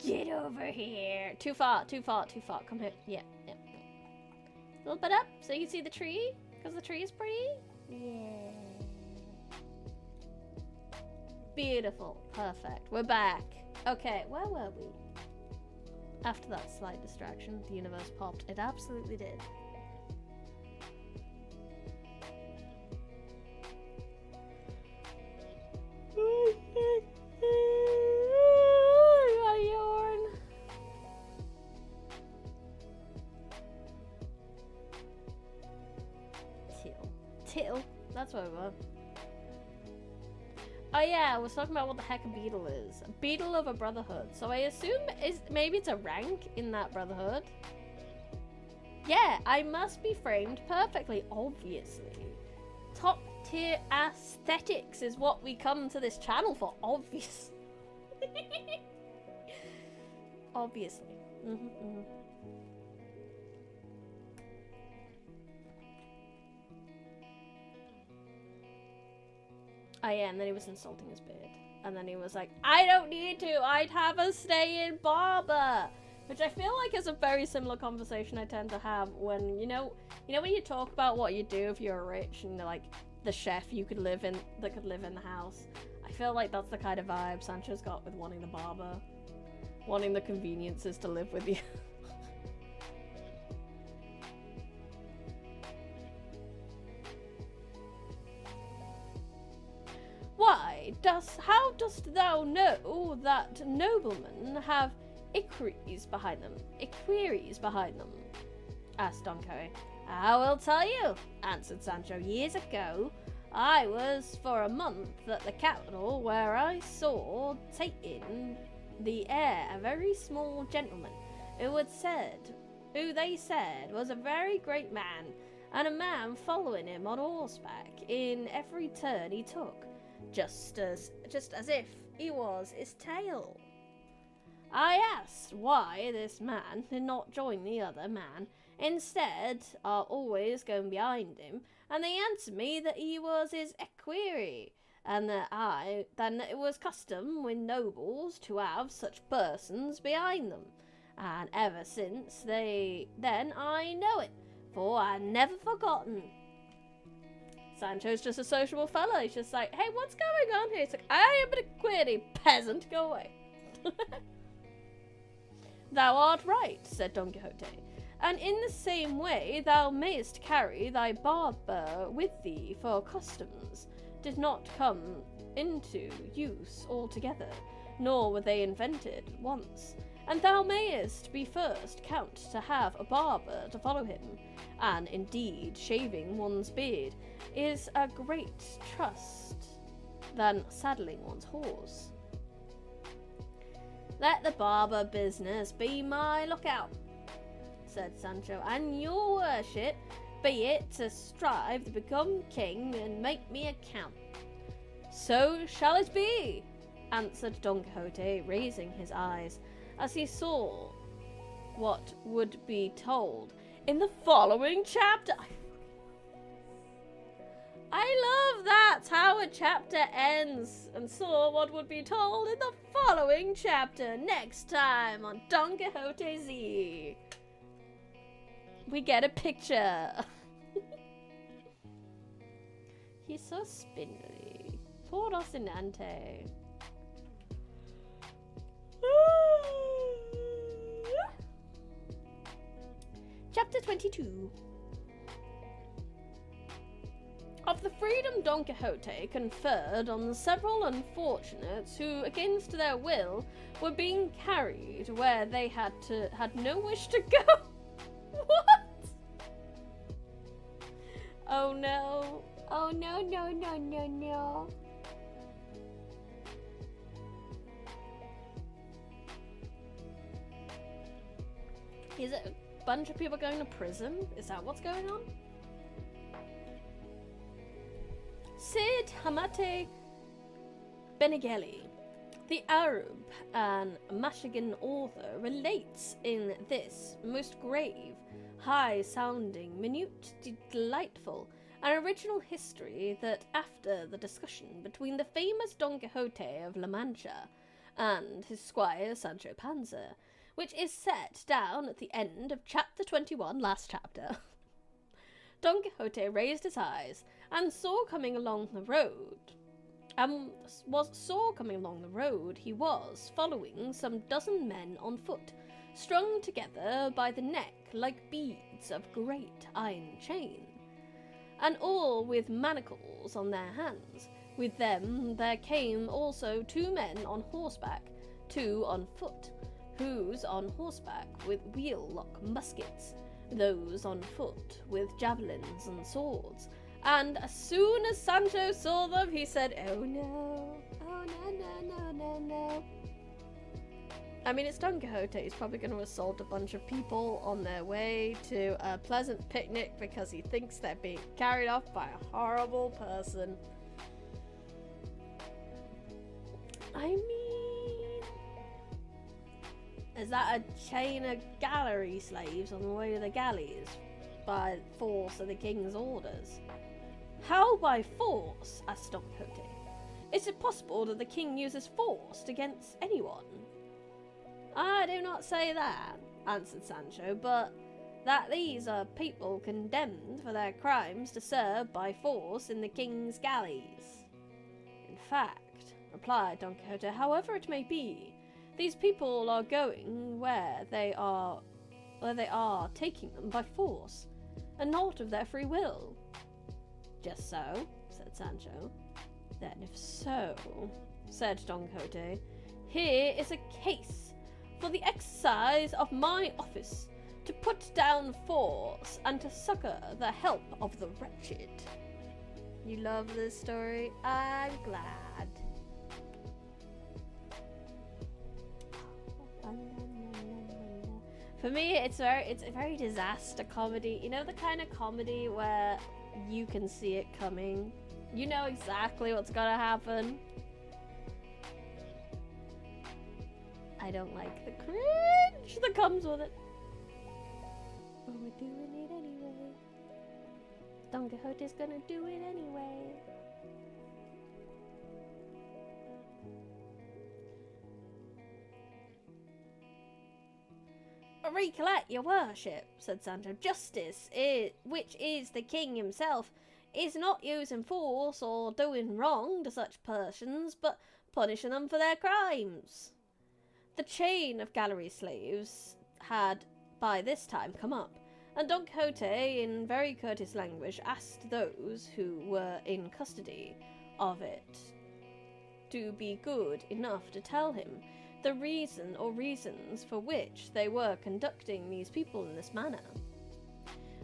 Get over here. Too far, too far, too far. Come here. Yeah, yeah. A little bit up so you can see the tree. Because the tree is pretty. Yeah. Beautiful. Perfect. We're back. Okay, where were we? After that slight distraction, the universe popped. It absolutely did. Till. That's where we were. Oh yeah, I was talking about what the heck a beetle is. A beetle of a brotherhood. So I assume maybe it's a rank in that brotherhood. Yeah, I must be framed perfectly, obviously. Top tier aesthetics is what we come to this channel for, obviously. Obviously. Oh yeah, and then he was insulting his beard. And then he was like, I don't need to, I'd have a stay-in barber. Which I feel like is a very similar conversation I tend to have when, you know when you talk about what you do if you're rich and like the chef you could live in, that could live in the house. I feel like that's the kind of vibe Sancho's got with wanting the barber. Wanting the conveniences to live with you. How dost thou know that noblemen have equerries behind them? Equerries behind them? Asked Don Quixote. I will tell you, answered Sancho. Years ago, I was for a month at the capital where I saw taking the air a very small gentleman who they said was a very great man, and a man following him on horseback in every turn he took. Just as if he was his tail. I asked why this man did not join the other man, instead are always going behind him, and they answered me that he was his equerry, and that it was custom with nobles to have such persons behind them, and ever since then I know it, for I never forgotten. Sancho's just a sociable fella. He's just like, hey, what's going on here? He's like, I am an equerry, peasant, go away. Thou art right, said Don Quixote, and in the same way thou mayest carry thy barber with thee, for customs did not come into use altogether, nor were they invented once, and thou mayest be first count to have a barber to follow him, and indeed shaving one's beard is a great trust than saddling one's horse. Let the barber business be my lookout, said Sancho, and your worship be it to strive to become king and make me a count. So shall it be, answered Don Quixote, raising his eyes as he saw what would be told in the following chapter. I love that's how a chapter ends, and saw what would be told in the following chapter next time on Don Quixote Z. We get a picture. He's so spindly. Poor Rocinante. Chapter 22. Of the freedom Don Quixote conferred on the several unfortunates who, against their will, were being carried where they had no wish to go. What? Oh no. Oh no, no, no, no, no. Is it a bunch of people going to prison? Is that what's going on? Cid Hamate Benengeli, the Arab and Michigan author, relates in this most grave, high-sounding, minute, delightful, an original history that after the discussion between the famous Don Quixote of La Mancha and his squire Sancho Panza, which is set down at the end of chapter 21, last chapter, Don Quixote raised his eyes and saw coming along the road, he was following some dozen men on foot, strung together by the neck like beads of great iron chain, and all with manacles on their hands. With them there came also 2 men on horseback, 2 on foot, whose on horseback with wheel-lock muskets, those on foot with javelins and swords. And as soon as Sancho saw them, he said, "Oh no, oh no. I mean, it's Don Quixote. He's probably going to assault a bunch of people on their way to a pleasant picnic because he thinks they're being carried off by a horrible person. I mean, is that a chain of gallery slaves on the way to the galleys by force of the king's orders? How by force? Asked Don Quixote. Is it possible that the king uses force against anyone? I do not say that, answered Sancho, but that these are people condemned for their crimes to serve by force in the king's galleys. In fact, replied Don Quixote, however it may be, these people are going where they are taking them by force, and not of their free will. Just so, said Sancho. Then if so, said Don Quixote, here is a case for the exercise of my office, to put down force and to succour the help of the wretched. You love this story? I'm glad. For me, it's a very disaster comedy. You know, the kind of comedy where you can see it coming. You know exactly what's gonna happen. I don't like the cringe that comes with it. But we're doing it anyway. Don Quixote's gonna do it anyway. Recollect, your worship, said Sancho. Justice, which is the king himself, is not using force or doing wrong to such persons, but punishing them for their crimes. The chain of gallery slaves had by this time come up, and Don Quixote, in very courteous language, asked those who were in custody of it to be good enough to tell him the reason or reasons for which they were conducting these people in this manner.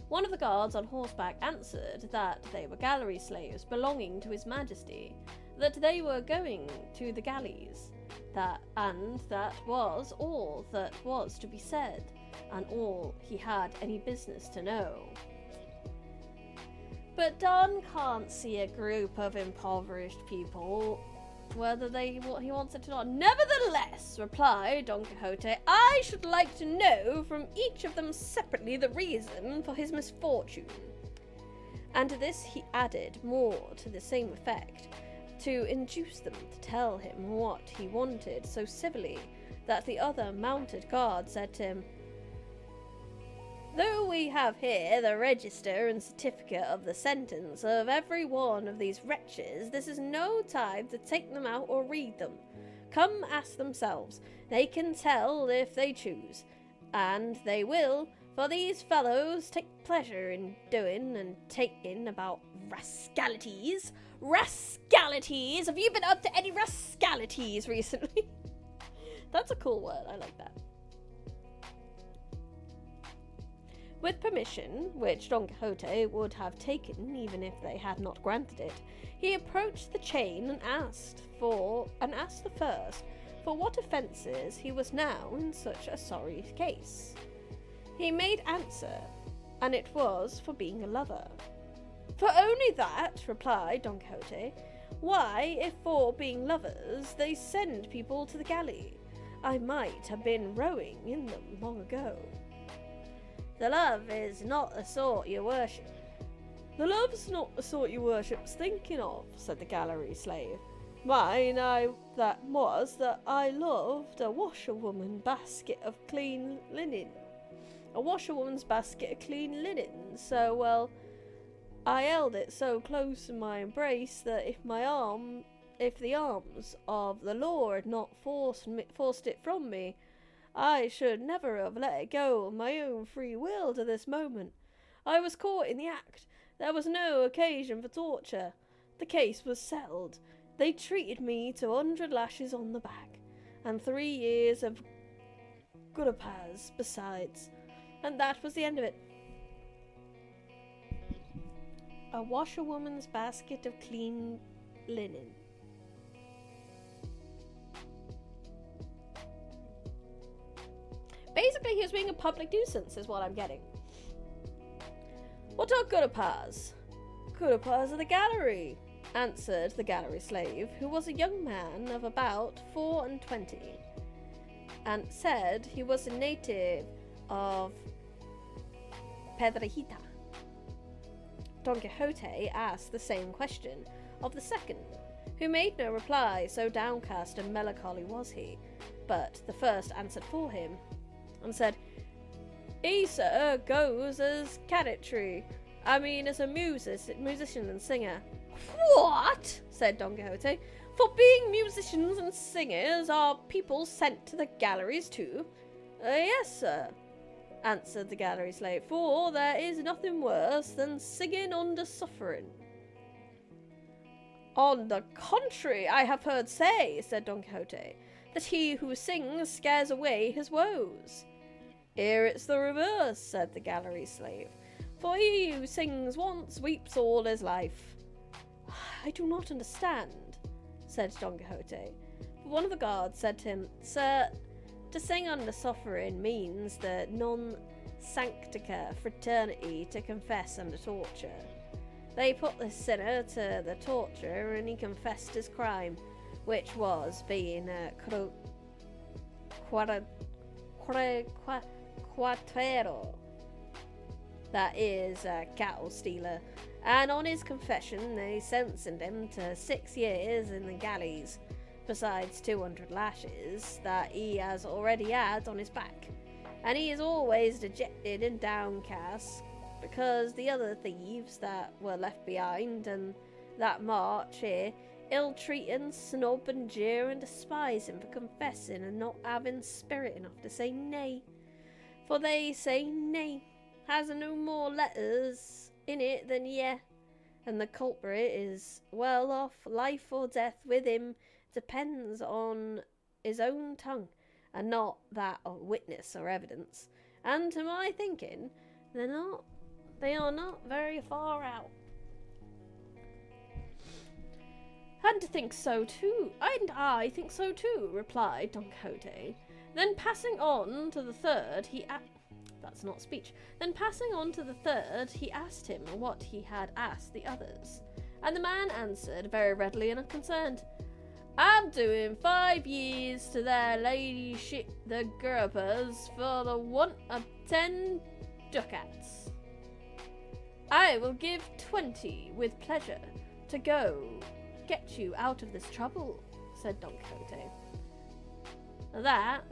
One of the guards on horseback answered that they were gallery slaves belonging to His Majesty, that they were going to the galleys, that was all that was to be said, and all he had any business to know. But Don can't see a group of impoverished people, whether he wants it or not. Nevertheless, replied Don Quixote, I should like to know from each of them separately the reason for his misfortune. And to this he added more to the same effect, to induce them to tell him what he wanted so civilly that the other mounted guard said to him, though we have here the register and certificate of the sentence of every one of these wretches, this is no time to take them out or read them. Come ask themselves. They can tell if they choose, and they will, for these fellows take pleasure in doing and taking about rascalities. Rascalities! Have you been up to any rascalities recently? That's a cool word, I like that. With permission, which Don Quixote would have taken even if they had not granted it, he approached the chain and asked the first for what offences he was now in such a sorry case. He made answer, and it was for being a lover. For only that, replied Don Quixote. Why, if for being lovers they send people to the galley, I might have been rowing in them long ago. The love is not the sort, your worship, "The love's not the sort you worship's thinking of," said the gallery slave. "Mine that I loved a washerwoman basket of clean linen. A washerwoman's basket of clean linen, so well I held it so close in my embrace that if the arms of the law had not forced it from me, I should never have let it go of my own free will to this moment. I was caught in the act. There was no occasion for torture. The case was settled. They treated me to 100 lashes on the back, and 3 years of gudapaz besides. And that was the end of it." A washerwoman's basket of clean linen. Basically, he was being a public nuisance, is what I'm getting. "What are gudapaz?" "Gudapaz are the gallery," answered the gallery slave, who was a young man of about 24, and said he was a native of Pedrejita. Don Quixote asked the same question of the second, who made no reply, so downcast and melancholy was he. But the first answered for him, and said, "He, sir, goes as as a musician and singer." "What?" said Don Quixote. "For being musicians and singers are people sent to the galleries too?" "Yes, sir," answered the gallery slave, "for there is nothing worse than singing under suffering." "On the contrary, I have heard say," said Don Quixote, "that he who sings scares away his woes." "Here it's the reverse," said the gallery slave, "for he who sings once weeps all his life." "I do not understand," said Don Quixote. But one of the guards said to him, "Sir, to sing under suffering means the non sanctica fraternity to confess under torture. They put the sinner to the torture, and he confessed his crime, which was being a quatero, that is, a cattle stealer. And on his confession, they sentenced him to 6 years in the galleys, besides 200 lashes that he has already had on his back. And he is always dejected and downcast, because the other thieves that were left behind and that march here ill-treat and snub and jeer and despise him for confessing and not having spirit enough to say nay. For they say nay has no more letters in it than yeah, and the culprit is well off. Life or death with him depends on his own tongue, and not that of witness or evidence. And to my thinking, they are not very far out." "And think so too, and I think so too," replied Don Quixote. Then passing on to the third, he asked him what he had asked the others. And the man answered very readily and unconcerned, "I'm doing 5 years to their ladyship the Gurpers for the want of 10 ducats." "I will give 20 with pleasure to go get you out of this trouble," said Don Quixote. That,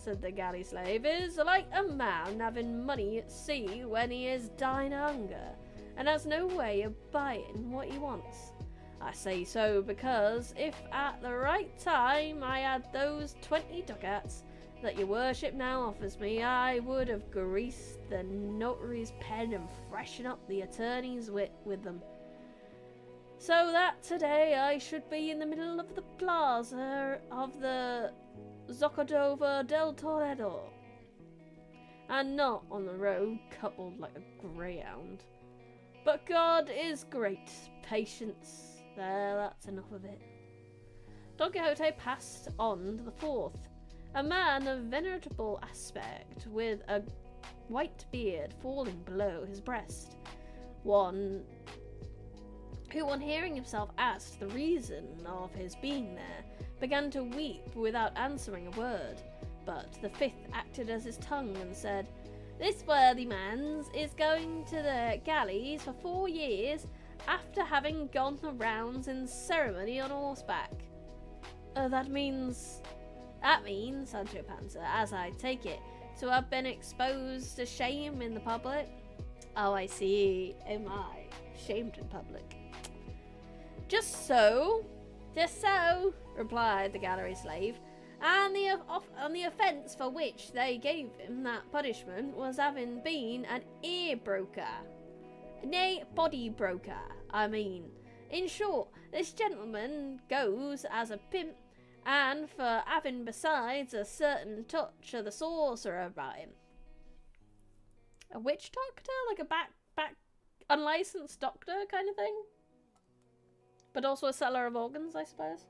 said the galley slave, "is like a man having money at sea when he is dying of hunger, and has no way of buying what he wants. I say so because if at the right time I had those 20 ducats that your worship now offers me, I would have greased the notary's pen and freshened up the attorney's wit with them, so that today I should be in the middle of the plaza of the Zocadova del Toledo, and not on the road coupled like a greyhound. But God is great. Patience. There, that's enough of it." Don Quixote passed on to the fourth, a man of venerable aspect, with a white beard falling below his breast, one who, on hearing himself asked the reason of his being there, began to weep without answering a word. But the fifth acted as his tongue and said, This worthy man's is going to the galleys for 4 years after having gone the rounds in ceremony on horseback. That means, Sancho Panza, as I take it, to have been exposed to shame in the public. Oh, I see. Am I shamed in public? Just so, replied the gallery slave, and the offence for which they gave him that punishment was having been an ear broker. Nay, body broker, I mean. In short, this gentleman goes as a pimp, and for having besides a certain touch of the sorcerer about him. A witch doctor? Like a back unlicensed doctor kind of thing? But also a seller of organs, I suppose.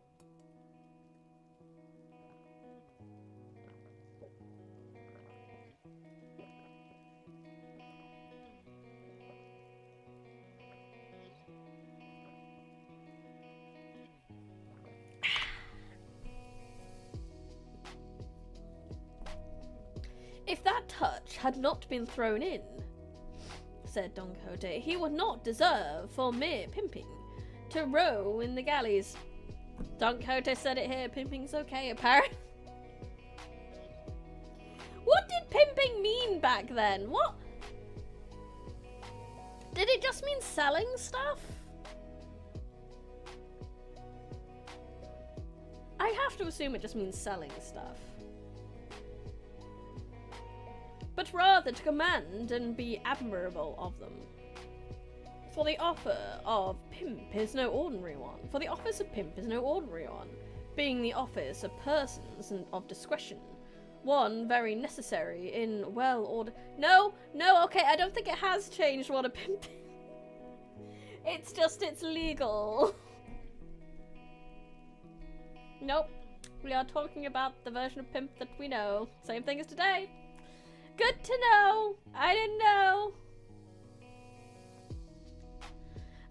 If that touch had not been thrown in, said Don Quixote, he would not deserve, for mere pimping, to row in the galleys. Don Quixote said it here, pimping's okay, apparently. What did pimping mean back then? What? Did it just mean selling stuff? I have to assume it just means selling stuff. But rather to command and be admirable of them. For the offer of pimp is no ordinary one. For the office of pimp is no ordinary one, being the office of persons and of discretion. One very necessary in well-ordered... No, okay, I don't think it has changed what a pimp is. It's just, it's legal. Nope, we are talking about the version of pimp that we know. Same thing as today. Good to know. I didn't know.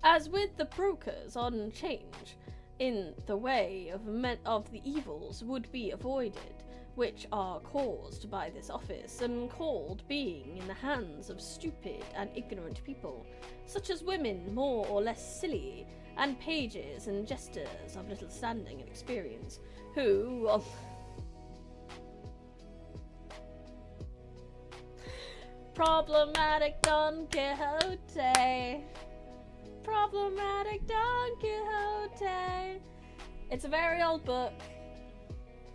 As with the brokers on change, in the way of the evils would be avoided, which are caused by this office, and called being in the hands of stupid and ignorant people, such as women more or less silly, and pages and jesters of little standing and experience, who, problematic Don Quixote. Problematic Don Quixote. It's a very old book.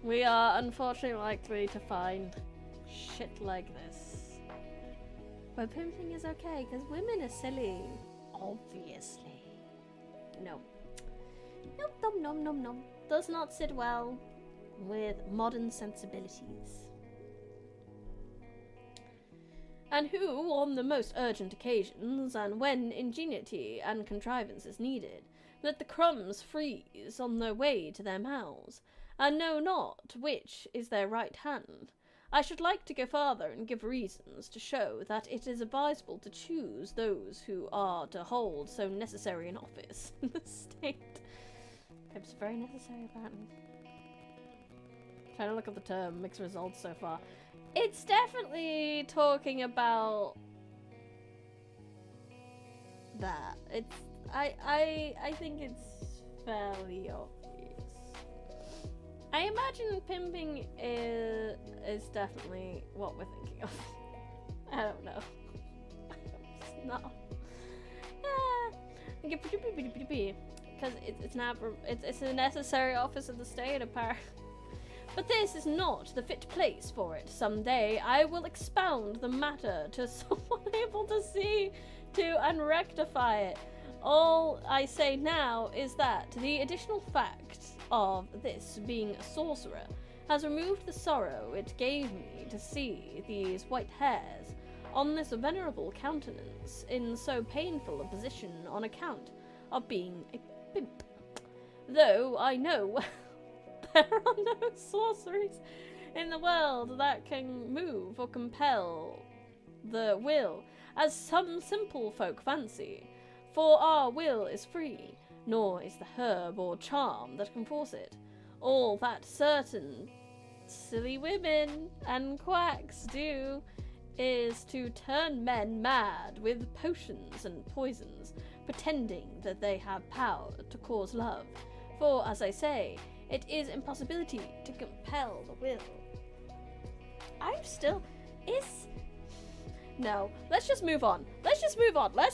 We are unfortunately likely to find shit like this. But pimping is okay, because women are silly. Obviously. No. Nope, nom. Does not sit well with modern sensibilities. And who, on the most urgent occasions, and when ingenuity and contrivance is needed, let the crumbs freeze on their way to their mouths, and know not which is their right hand. I should like to go farther and give reasons to show that it is advisable to choose those who are to hold so necessary an office in the state. It's very necessary, apparently. Trying to look up the term, mixed results so far. It's definitely talking about that. It's I think it's fairly obvious. I imagine pimping is definitely what we're thinking of. I don't know. It's not. Because it's a necessary office of the state, apparently. But this is not the fit place for it. Some day I will expound the matter to someone able to see to and rectify it. All I say now is that the additional fact of this being a sorcerer has removed the sorrow it gave me to see these white hairs on this venerable countenance in so painful a position on account of being a pimp. Though I know there are no sorceries in the world that can move or compel the will, as some simple folk fancy, for our will is free, nor is the herb or charm that can force it. All that certain silly women and quacks do is to turn men mad with potions and poisons, pretending that they have power to cause love. For, as I say, it is impossibility to compel the will. No, let's just move on. Let's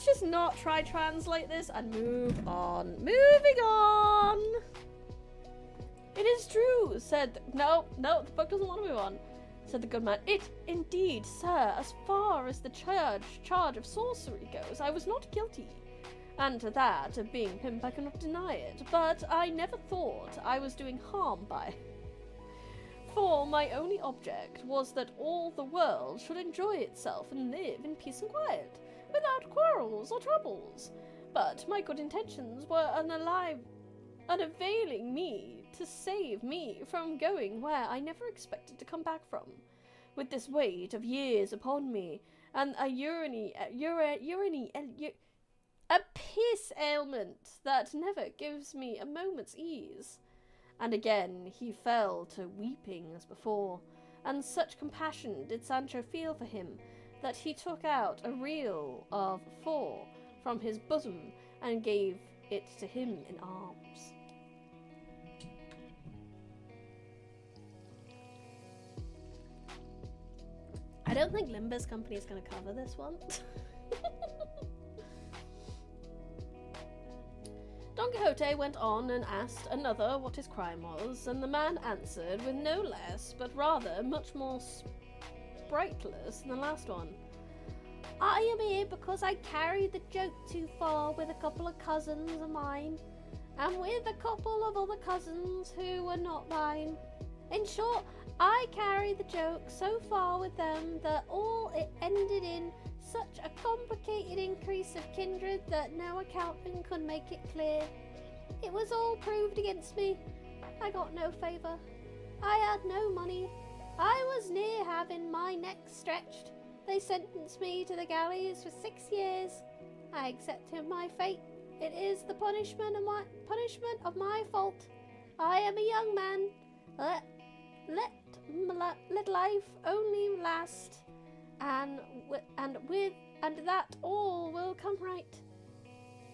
just not try translate this and move on. Moving on! It is true, said... No, the book doesn't want to move on, said the good man. It, indeed, sir, as far as the charge of sorcery goes, I was not guilty. And to that of being pimp, I cannot deny it, but I never thought I was doing harm by it. For my only object was that all the world should enjoy itself and live in peace and quiet, without quarrels or troubles. But my good intentions were unavailing me to save me from going where I never expected to come back from, with this weight of years upon me, and a piss ailment that never gives me a moment's ease. And again he fell to weeping as before, and such compassion did Sancho feel for him that he took out a reel of 4 from his bosom and gave it to him in arms. I don't think Limba's company is going to cover this one. Don Quixote went on and asked another what his crime was, and the man answered with no less, but rather much more spriteless than the last one. I am here because I carried the joke too far with a couple of cousins of mine, and with a couple of other cousins who were not mine. In short, I carried the joke so far with them that all it ended in such a complicated increase of kindred that no accounting could make it clear. It was all proved against me. I got no favour. I had no money. I was near having my neck stretched. They sentenced me to the galleys for 6 years. I accepted my fate. It is the punishment of my fault. I am a young man. Let life only last, and that all will come right.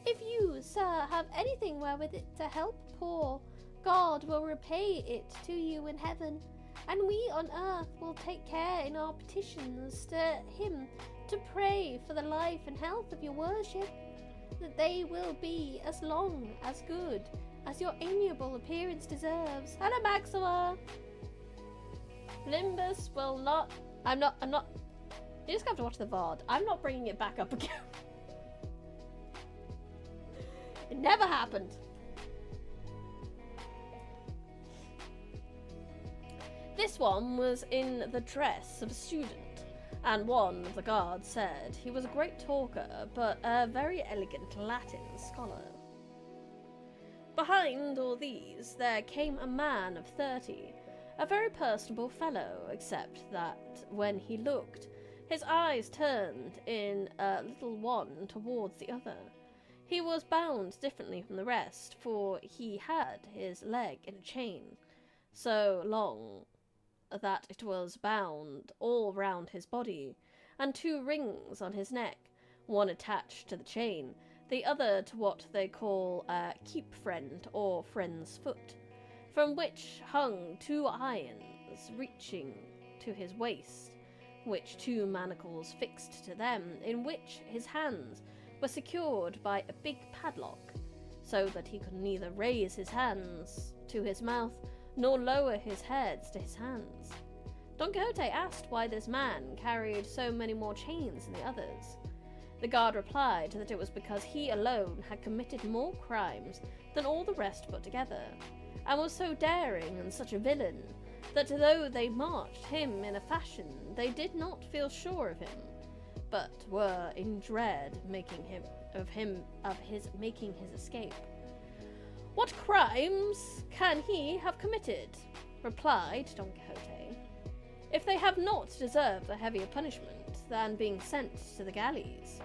If you, sir, have anything wherewith to help poor, God will repay it to you in heaven, and we on earth will take care in our petitions to him to pray for the life and health of your worship, that they will be as long as good as your amiable appearance deserves. Hello, Maxima! Limbus will not... I'm not... You just have to watch the VOD. I'm not bringing it back up again. It never happened. This one was in the dress of a student, and one of the guards said he was a great talker, but a very elegant Latin scholar. Behind all these there came a man of 30, a very personable fellow, except that when he looked, his eyes turned in a little one towards the other. He was bound differently from the rest, for he had his leg in a chain, so long that it was bound all round his body, and 2 rings on his neck, one attached to the chain, the other to what they call a keep friend or friend's foot, from which hung 2 irons reaching to his waist, which 2 manacles fixed to them, in which his hands were secured by a big padlock, so that he could neither raise his hands to his mouth nor lower his head to his hands. Don Quixote asked why this man carried so many more chains than the others. The guard replied that it was because he alone had committed more crimes than all the rest put together, and was so daring and such a villain that though they marched him in a fashion, they did not feel sure of him, but were in dread of his making his escape. What crimes can he have committed? Replied Don Quixote. If they have not deserved a heavier punishment than being sent to the galleys.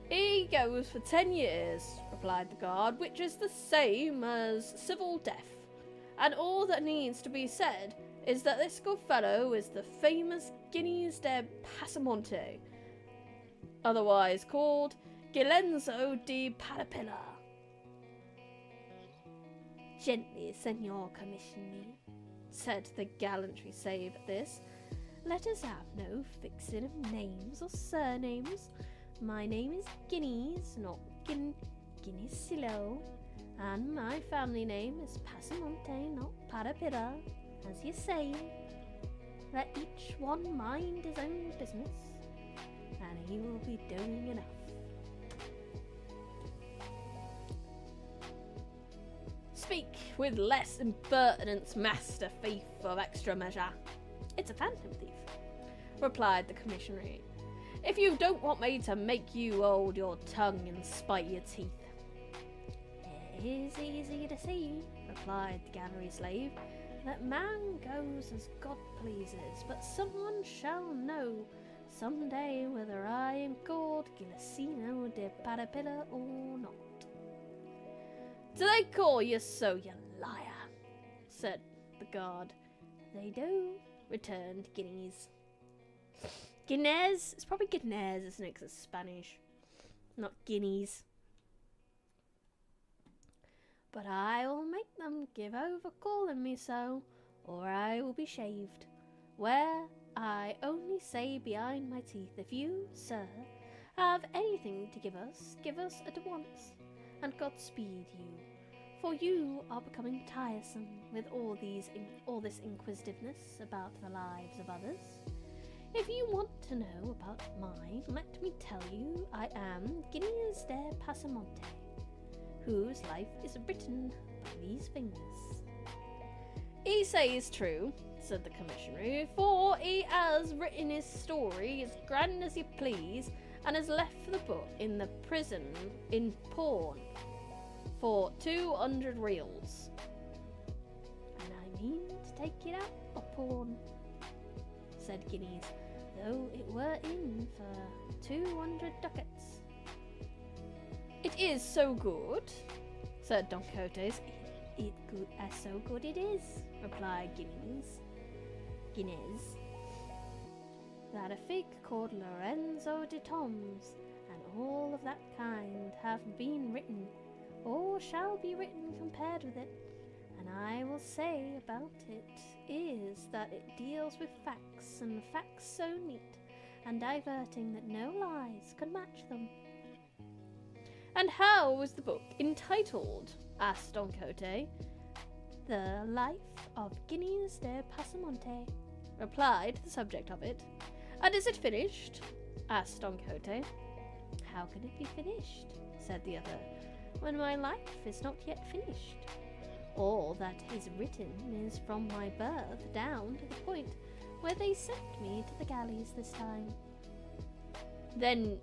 He goes for 10 years, replied the guard, which is the same as civil death, and all that needs to be said is that this good fellow is the famous Guineas de Passamonte, otherwise called Gilenzo di Palapilla. Gently, Senor Commissioner, said the gallantry slave at this. Let us have no fixing of names or surnames. My name is Guineas, not Guinesilo, and my family name is Passamonte, not Parapira, as you say. Let each one mind his own business, and he will be doing enough. Speak with less impertinence, master thief of extra measure. It's a phantom thief, replied the commissionary. If you don't want me to make you hold your tongue and spite your teeth. It is easy to see, replied the gallery slave, that man goes as God pleases, but someone shall know some day whether I am called Gilecino de Parapilla or not. Do they call you so, you liar? Said the guard. They do, returned Guineas. Guineas? It's probably Guineas, isn't it? 'Cause it's Spanish, not guineas. But I will make them give over calling me so, or I will be shaved. Where I only say behind my teeth, if you, sir, have anything to give us at once, and God speed you, for you are becoming tiresome with all this inquisitiveness about the lives of others. If you want to know about mine, let me tell you I am Guineas de Passamonte, whose life is written by these fingers. He says true, said the commissionary, for he has written his story as grand as you please, and has left the book in the prison in pawn for 200 reals. And I mean to take it out of pawn, said Guineas, though it were in for 200 ducats. It is so good, said Don Quixote. It good as so good it is, replied Guineas, that a fig called Lorenzo de Toms, and all of that kind, have been written, or shall be written compared with it, and I will say about it is that it deals with facts, and facts so neat and diverting that no lies could match them. And how was the book entitled? Asked Don Quixote. The Life of Guineas de Passamonte, replied the subject of it. And is it finished? Asked Don Quixote. How can it be finished? Said the other, when my life is not yet finished. All that is written is from my birth down to the point where they sent me to the galleys this time. Then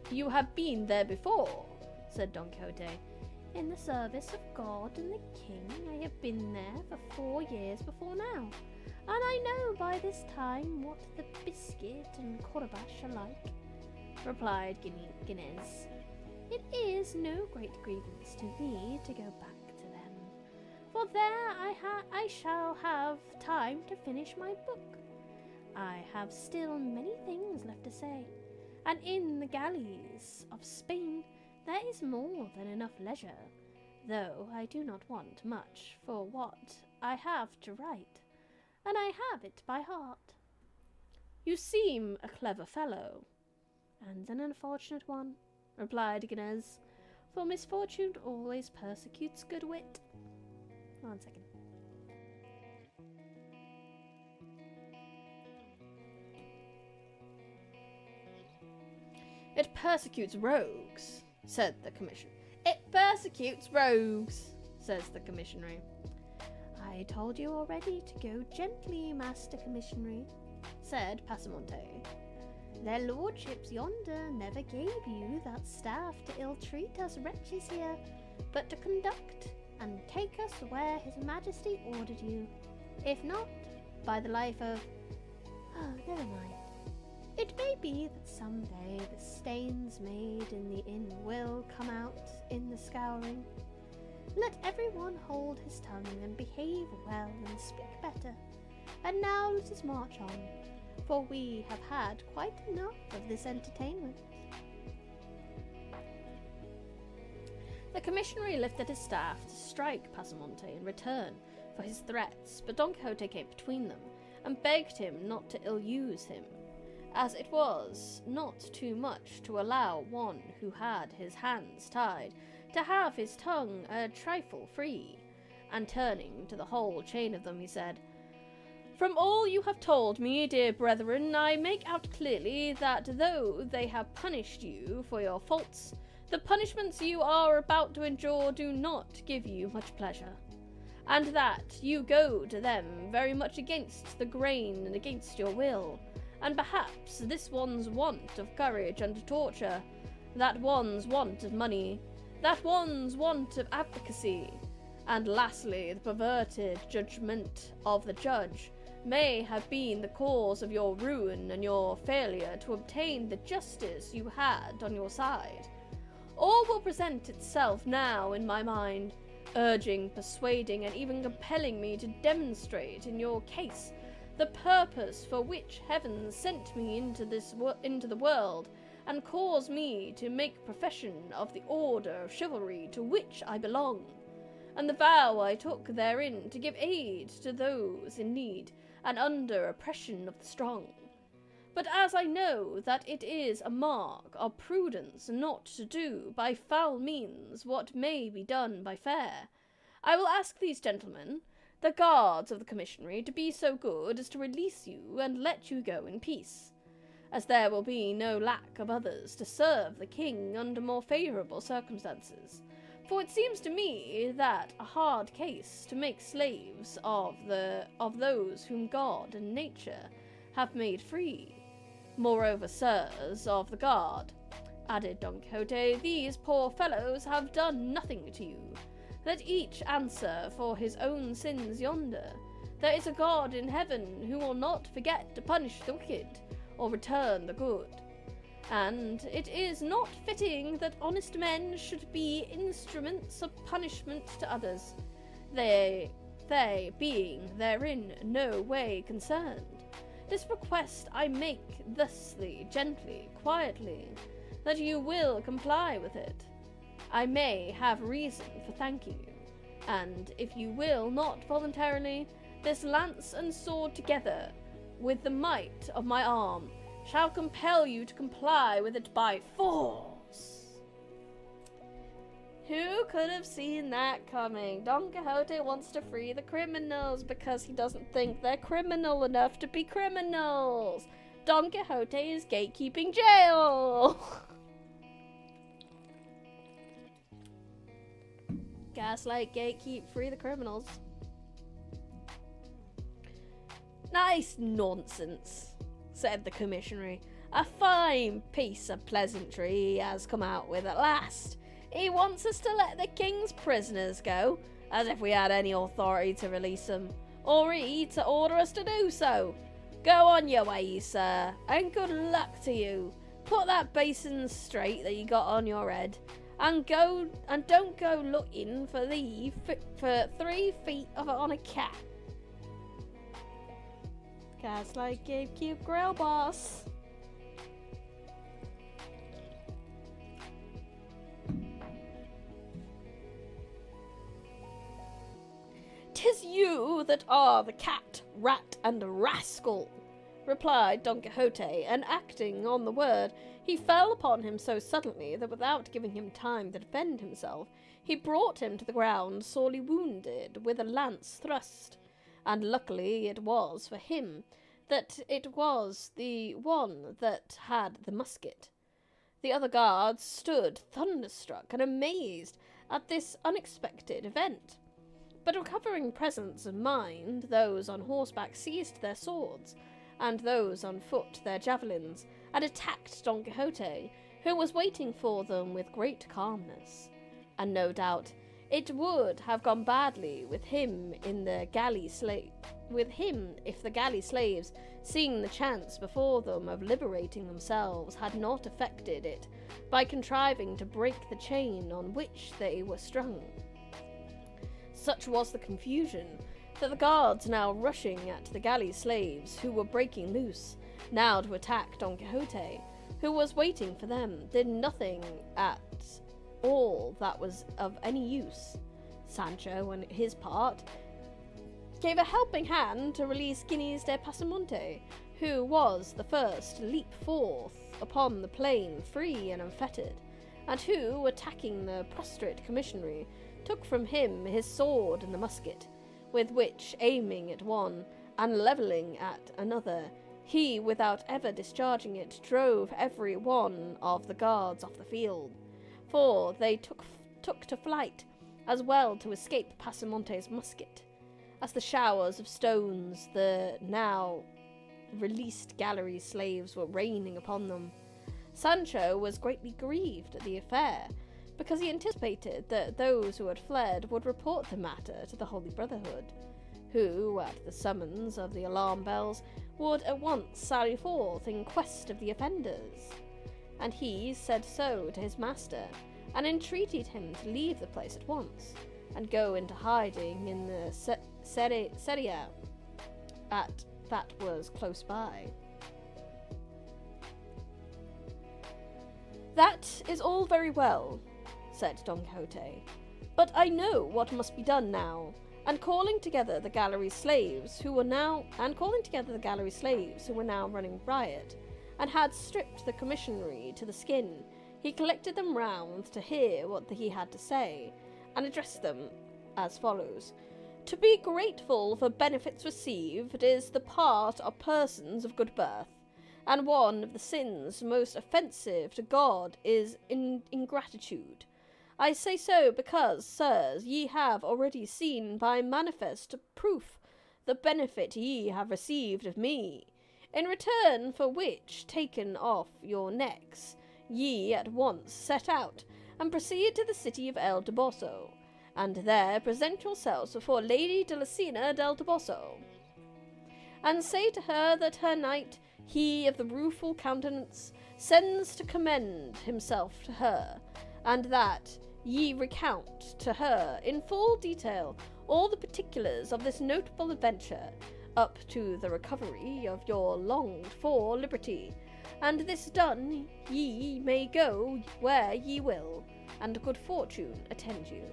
you have been there before, said Don Quixote. In the service of God and the King, I have been there for 4 years before now, and I know by this time what the biscuit and courbash are like, replied Guineas. It is no great grievance to me to go back to them, for there I shall have time to finish my book. I have still many things left to say, and in the galleys of Spain there is more than enough leisure, though I do not want much for what I have to write, and I have it by heart. You seem a clever fellow. And an unfortunate one, replied Guineas, for misfortune always persecutes good wit. 1 second. It persecutes rogues, said the commissioner. It persecutes rogues, says the commissionary. I told you already to go gently, master commissionary, said Passamonte. Their lordships yonder never gave you that staff to ill-treat us wretches here, but to conduct and take us where his majesty ordered you. If not, by the life of... Oh, never mind. It may be that some day the stains made in the inn will come out in the scouring. Let everyone hold his tongue and behave well and speak better, And now let us march on, for we have had quite enough of this entertainment. The commissionary lifted his staff to strike Pasamonte in return for his threats, but Don Quixote came between them, and begged him not to ill-use him, as it was not too much to allow one who had his hands tied to have his tongue a trifle free. And turning to the whole chain of them, he said, "From all you have told me, dear brethren, I make out clearly that though they have punished you for your faults, the punishments you are about to endure do not give you much pleasure, and that you goad them very much against the grain and against your will, and perhaps this one's want of courage under torture, that one's want of money, that one's want of advocacy, and lastly the perverted judgment of the judge, may have been the cause of your ruin and your failure to obtain the justice you had on your side. All will present itself now in my mind, urging, persuading, and even compelling me to demonstrate in your case the purpose for which heaven sent me into the world, and caused me to make profession of the order of chivalry to which I belong, and the vow I took therein to give aid to those in need and under oppression of the strong. But as I know that it is a mark of prudence not to do by foul means what may be done by fair, I will ask these gentlemen, the guards of the commissionary, to be so good as to release you and let you go in peace, as there will be no lack of others to serve the king under more favourable circumstances. For it seems to me that a hard case to make slaves of those whom God and nature have made free. Moreover, sirs of the guard, added Don Quixote, these poor fellows have done nothing to you. Let each answer for his own sins yonder. There is a God in heaven who will not forget to punish the wicked, or return the good. And it is not fitting that honest men should be instruments of punishment to others, they being therein no way concerned. This request I make thusly, gently, quietly, that you will comply with it. I may have reason for thanking you, and if you will not voluntarily, this lance and sword together, with the might of my arm, shall compel you to comply with it by force." Who could have seen that coming? Don Quixote wants to free the criminals because he doesn't think they're criminal enough to be criminals. Don Quixote is gatekeeping jail. Gaslight, gatekeep, free the criminals. Nice nonsense, said the commissionary. A fine piece of pleasantry he has come out with at last. He wants us to let the king's prisoners go, as if we had any authority to release them, or he to order us to do so. Go on your way, sir, and good luck to you. Put that basin straight that you got on your head, and don't go looking for 3 feet of it on a cat. Gaslight, gatekeep, grill boss. 'Tis you that are the cat, rat, and rascal, replied Don Quixote, and acting on the word, he fell upon him so suddenly that without giving him time to defend himself, he brought him to the ground sorely wounded with a lance thrust. And luckily it was for him that it was the one that had the musket. The other guards stood thunderstruck and amazed at this unexpected event. But recovering presence of mind, those on horseback seized their swords, and those on foot their javelins, and attacked Don Quixote, who was waiting for them with great calmness. And no doubt it would have gone badly with him if the galley slaves, seeing the chance before them of liberating themselves, had not effected it by contriving to break the chain on which they were strung. Such was the confusion that the guards now rushing at the galley slaves who were breaking loose, now to attack Don Quixote, who was waiting for them, did nothing at all that was of any use. Sancho, on his part, gave a helping hand to release Gines de Pasamonte, who was the first to leap forth upon the plain free and unfettered, and who, attacking the prostrate commissionary, took from him his sword and the musket, with which, aiming at one, and levelling at another, he, without ever discharging it, drove every one of the guards off the field, for they took to flight, as well to escape Pasamonte's musket, as the showers of stones the now released gallery slaves were raining upon them. Sancho was greatly grieved at the affair, because he anticipated that those who had fled would report the matter to the Holy Brotherhood, who, at the summons of the alarm bells, would at once sally forth in quest of the offenders. And he said so to his master, and entreated him to leave the place at once, and go into hiding in the Seria that was close by. "That is all very well," said Don Quixote, "but I know what must be done now." And calling together the gallery slaves who were now running riot, and had stripped the commissionary to the skin, he collected them round to hear what he had to say, and addressed them as follows: "To be grateful for benefits received is the part of persons of good birth, and one of the sins most offensive to God is ingratitude. I say so because, sirs, ye have already seen by manifest proof the benefit ye have received of me, in return for which, taken off your necks, ye at once set out, and proceed to the city of El Toboso, and there present yourselves before Lady Dulcinea del Toboso, and say to her that her knight, he of the rueful countenance, sends to commend himself to her, and that ye recount to her in full detail all the particulars of this notable adventure, up to the recovery of your longed-for liberty, and this done, ye may go where ye will, and good fortune attend you."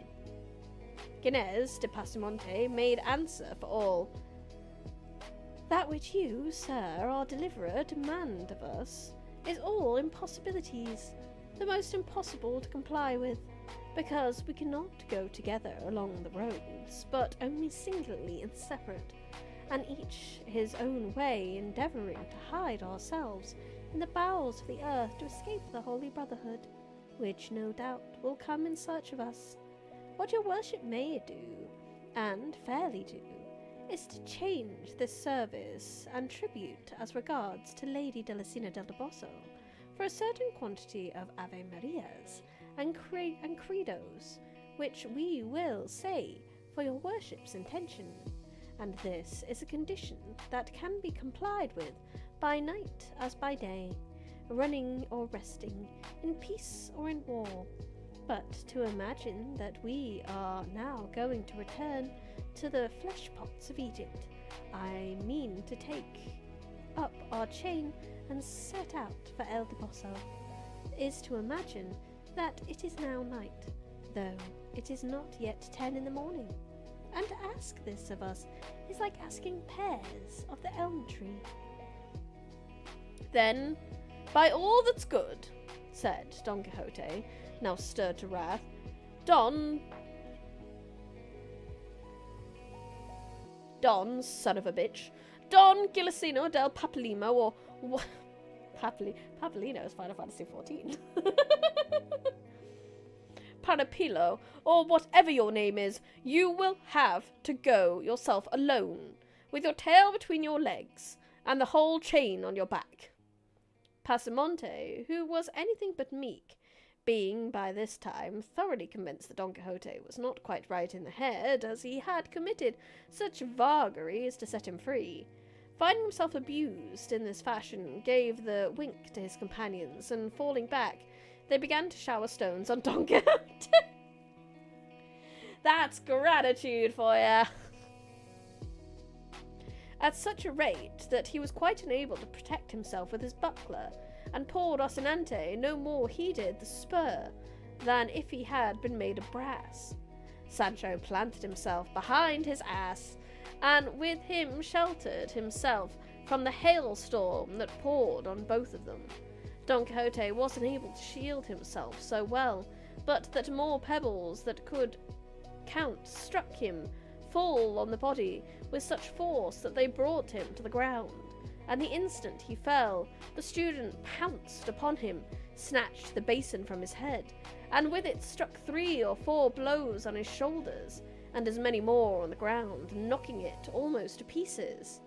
Gines de Pasamonte made answer for all: "That which you, sir, our deliverer, demand of us is all impossibilities, the most impossible to comply with, because we cannot go together along the roads, but only singly and separate, and each his own way, endeavouring to hide ourselves in the bowels of the earth to escape the Holy Brotherhood, which no doubt will come in search of us. What your worship may do, and fairly do, is to change this service and tribute as regards to Lady Dulcinea del Toboso for a certain quantity of Ave Marias and credos, which we will say for your worship's intention, and this is a condition that can be complied with by night as by day, running or resting, in peace or in war. But to imagine that we are now going to return to the flesh pots of Egypt, I mean to take up our chain and set out for El Toboso, is to imagine that it is now night, though it is not yet 10 in the morning, and to ask this of us is like asking pears of the elm tree." "Then, by all that's good," said Don Quixote, now stirred to wrath, Don, son of a bitch, Don Gilicino del Papalimo, or Papalino is Final Fantasy XIV. Panapilo, or whatever your name is, you will have to go yourself alone, with your tail between your legs, and the whole chain on your back." Pasamonte, who was anything but meek, being by this time thoroughly convinced that Don Quixote was not quite right in the head, as he had committed such vagaries to set him free, finding himself abused in this fashion, gave the wink to his companions, and falling back, they began to shower stones on Don Quixote. That's gratitude for ya. at such a rate that he was quite unable to protect himself with his buckler, and poor Rocinante no more heeded the spur than if he had been made of brass. Sancho planted himself behind his ass, and with him sheltered himself from the hailstorm that poured on both of them. Don Quixote wasn't able to shield himself so well, but that more pebbles that could count struck him full on the body with such force that they brought him to the ground, and the instant he fell, the student pounced upon him, snatched the basin from his head, and with it struck 3 or 4 blows on his shoulders, and as many more on the ground, knocking it almost to pieces.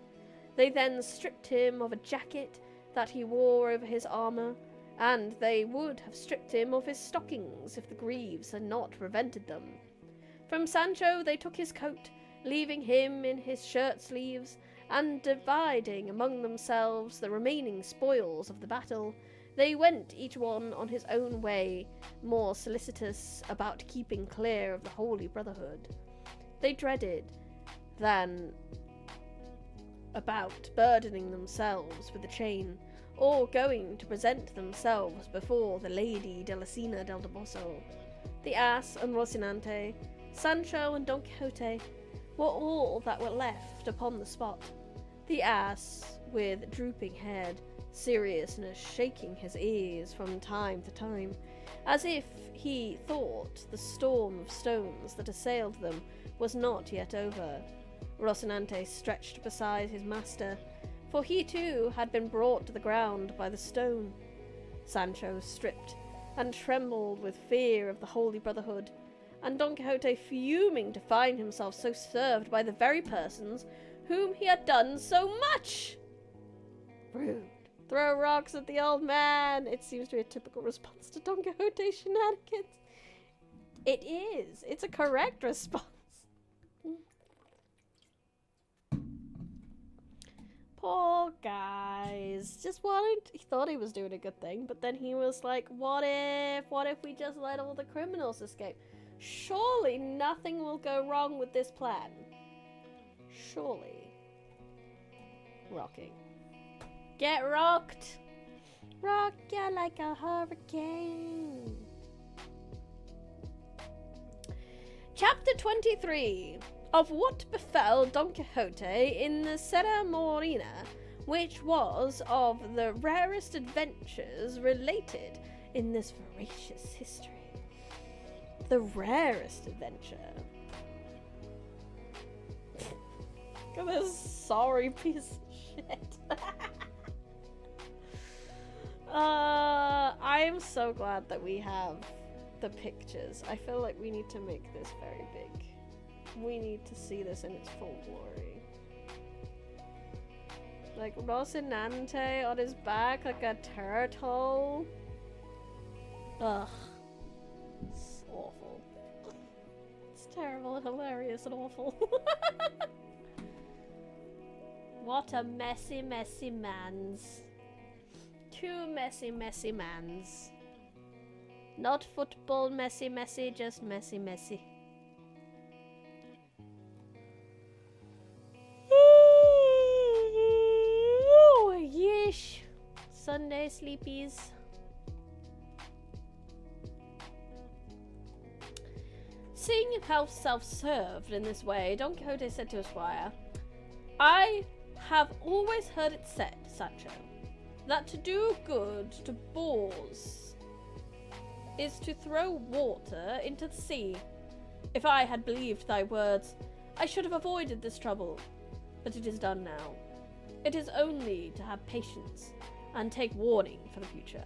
They then stripped him of a jacket that he wore over his armour, and they would have stripped him of his stockings if the Greaves had not prevented them. From Sancho they took his coat, leaving him in his shirt sleeves, and dividing among themselves the remaining spoils of the battle, they went each one on his own way, more solicitous about keeping clear of the Holy Brotherhood. They dreaded than about burdening themselves with the chain, or going to present themselves before the Lady Delicina del Toboso. The ass and Rocinante, Sancho and Don Quixote were all that were left upon the spot. The ass, with drooping head, seriousness shaking his ears from time to time, as if he thought the storm of stones that assailed them was not yet over. Rocinante stretched beside his master, for he too had been brought to the ground by the stone. Sancho stripped, and trembled with fear of the Holy Brotherhood, and Don Quixote fuming to find himself so served by the very persons whom he had done so much. Rude. Throw rocks at the old man. It seems to be a typical response to Don Quixote's shenanigans. It is. It's a correct response. Poor guys. Just wanted, he thought he was doing a good thing, but then he was like, what if we just let all the criminals escape? Surely nothing will go wrong with this plan. Surely. Rocking. Get rocked. Rock ya like a hurricane. Chapter 23 of what befell Don Quixote in the Serra Morena, which was of the rarest adventures related in this veracious history. The rarest adventure. Look at this sorry piece of shit. I am so glad that we have the pictures. I feel like we need to make this very big. We need to see this in its full glory. Like Rocinante on his back like a turtle. Ugh. It's awful. It's terrible and hilarious and awful. What a messy, messy mans. Two messy, messy mans. Not football messy, messy, just messy, messy. Oh, yeesh. Sunday sleepies. Seeing himself self-served in this way, Don Quixote said to his squire, I have always heard it said, Sancho, that to do good to boors is to throw water into the sea. If I had believed thy words, I should have avoided this trouble, but it is done now. It is only to have patience and take warning for the future.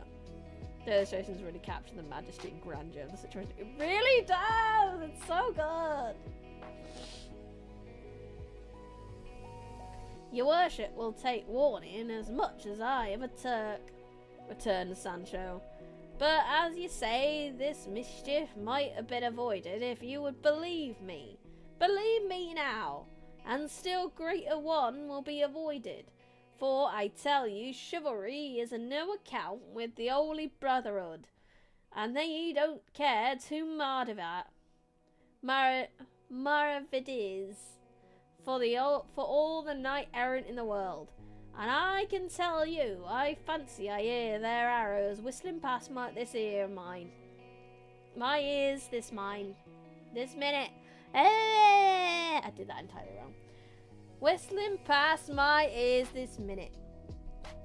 The illustrations really capture the majesty and grandeur of the situation. It really does! It's so good! Your worship will take warning as much as I of a Turk, returned Sancho. But as you say, this mischief might have been avoided if you would believe me. Believe me now, and still greater one will be avoided. For I tell you, chivalry is of no account with the Holy Brotherhood, and they don't care to maravides. for all the knight errant in the world. And I can tell you, I fancy I hear their arrows whistling past this ear of mine. My ears, this minute. I did that entirely wrong. Whistling past my ears this minute.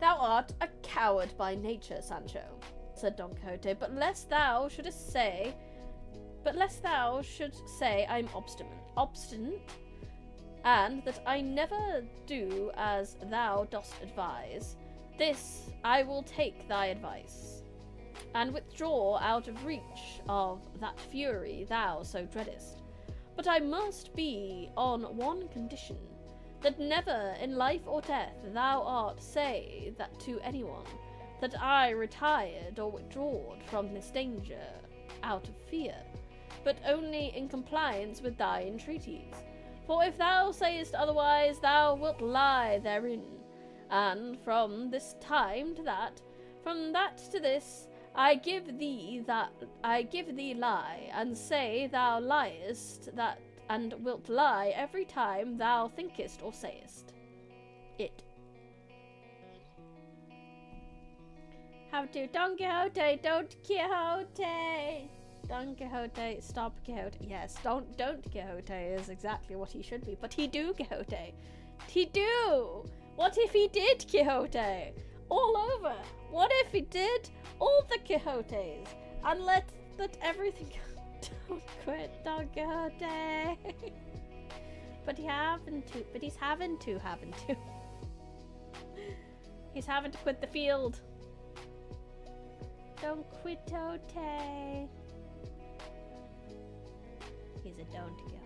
Thou art a coward by nature, Sancho, said Don Quixote, but lest thou should say I'm obstinate, and that I never do as thou dost advise, this I will take thy advice, and withdraw out of reach of that fury thou so dreadest. But I must be on one condition, that never in life or death thou art say that to anyone, that I retired or withdrawed from this danger out of fear, but only in compliance with thy entreaties. For if thou sayest otherwise, thou wilt lie therein, and from this time to that, from that to this, I give thee lie, and say thou liest that, and wilt lie every time thou thinkest or sayest it. How to Don Quixote, don't Quixote. Don Quixote, stop Quixote. Yes, don't Quixote is exactly what he should be, but he do Quixote. He do. What if he did Quixote? All over. What if he did all the Quixotes and let everything go? Don't quit Don Quixote. But he's having to. He's having to quit the field. Don't Quixote. He's a Don Quixote.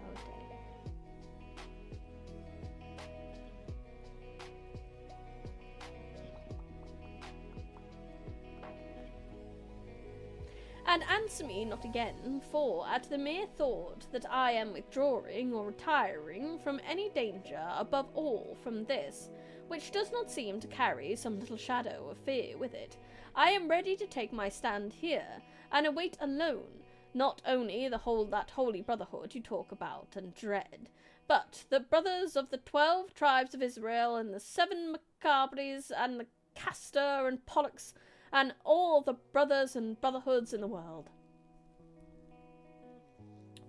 And answer me not again, for at the mere thought that I am withdrawing or retiring from any danger, above all from this, which does not seem to carry some little shadow of fear with it, I am ready to take my stand here, and await alone, not only that holy brotherhood you talk about and dread, but the brothers of the 12 tribes of Israel, and the 7 Maccabees, and the Castor and Pollux, and all the brothers and brotherhoods in the world.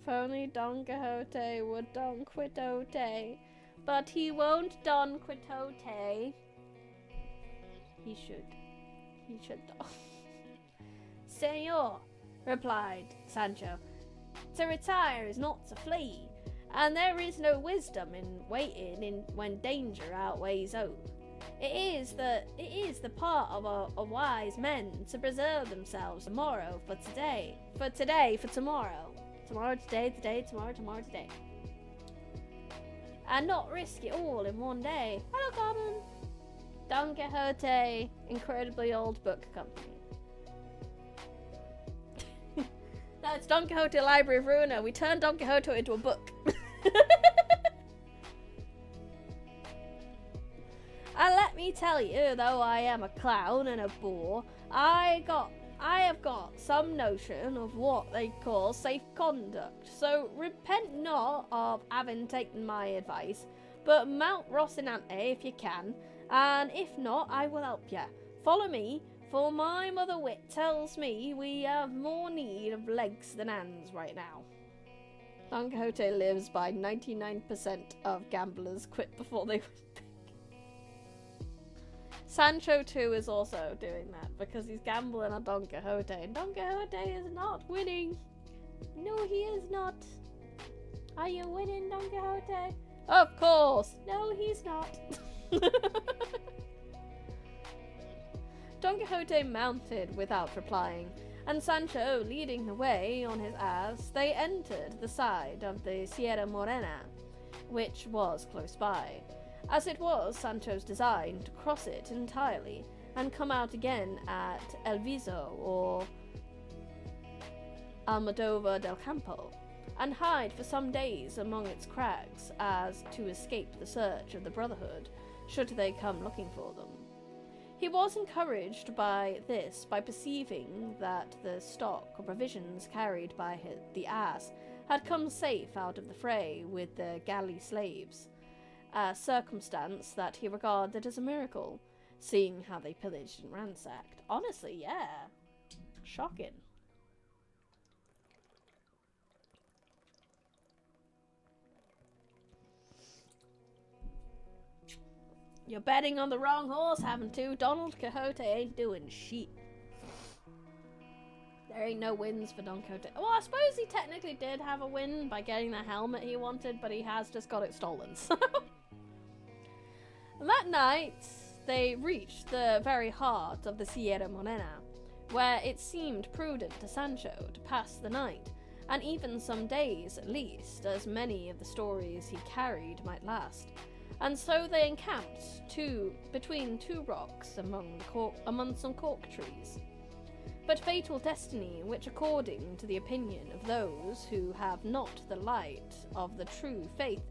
If only Don Quixote would Don Quixote, but he won't Don Quixote. He should Don. Señor, replied Sancho, to retire is not to flee, and there is no wisdom in waiting when danger outweighs hope. It is the part of a wise men to preserve themselves tomorrow for today, for tomorrow, today, tomorrow, today, and not risk it all in one day. Hello, Carmen. Don Quixote, incredibly old book company. That's Don Quixote Library of Ruina. We turned Don Quixote into a book. And let me tell you, though I am a clown and a bore, I have got some notion of what they call safe conduct. So repent not of having taken my advice, but mount Rocinante if you can, and if not, I will help you. Follow me, for my mother wit tells me we have more need of legs than hands right now. Don Quixote lives by 99% of gamblers quit before they win big. Sancho too is also doing that because he's gambling on Don Quixote, and Don Quixote is not winning. No, he is not. Are you winning, Don Quixote? Of course. No, he's not. Don Quixote mounted without replying, and Sancho leading the way on his ass, they entered the side of the Sierra Morena, which was close by, as it was Sancho's design to cross it entirely and come out again at El Viso or Almodovar del Campo, and hide for some days among its crags as to escape the search of the Brotherhood should they come looking for them. He was encouraged by this by perceiving that the stock or provisions carried by the ass had come safe out of the fray with the galley slaves, a circumstance that he regarded as a miracle, seeing how they pillaged and ransacked. Honestly, yeah. Shocking. You're betting on the wrong horse, haven't you? Donald Quixote ain't doing shit. There ain't no wins for Don Quixote. Well, I suppose he technically did have a win by getting the helmet he wanted, but he has just got it stolen, so... And that night, they reached the very heart of the Sierra Morena, where it seemed prudent to Sancho to pass the night, and even some days at least, as many of the stories he carried might last. And so they encamped between two rocks among some cork trees. But fatal destiny, which according to the opinion of those who have not the light of the true faith,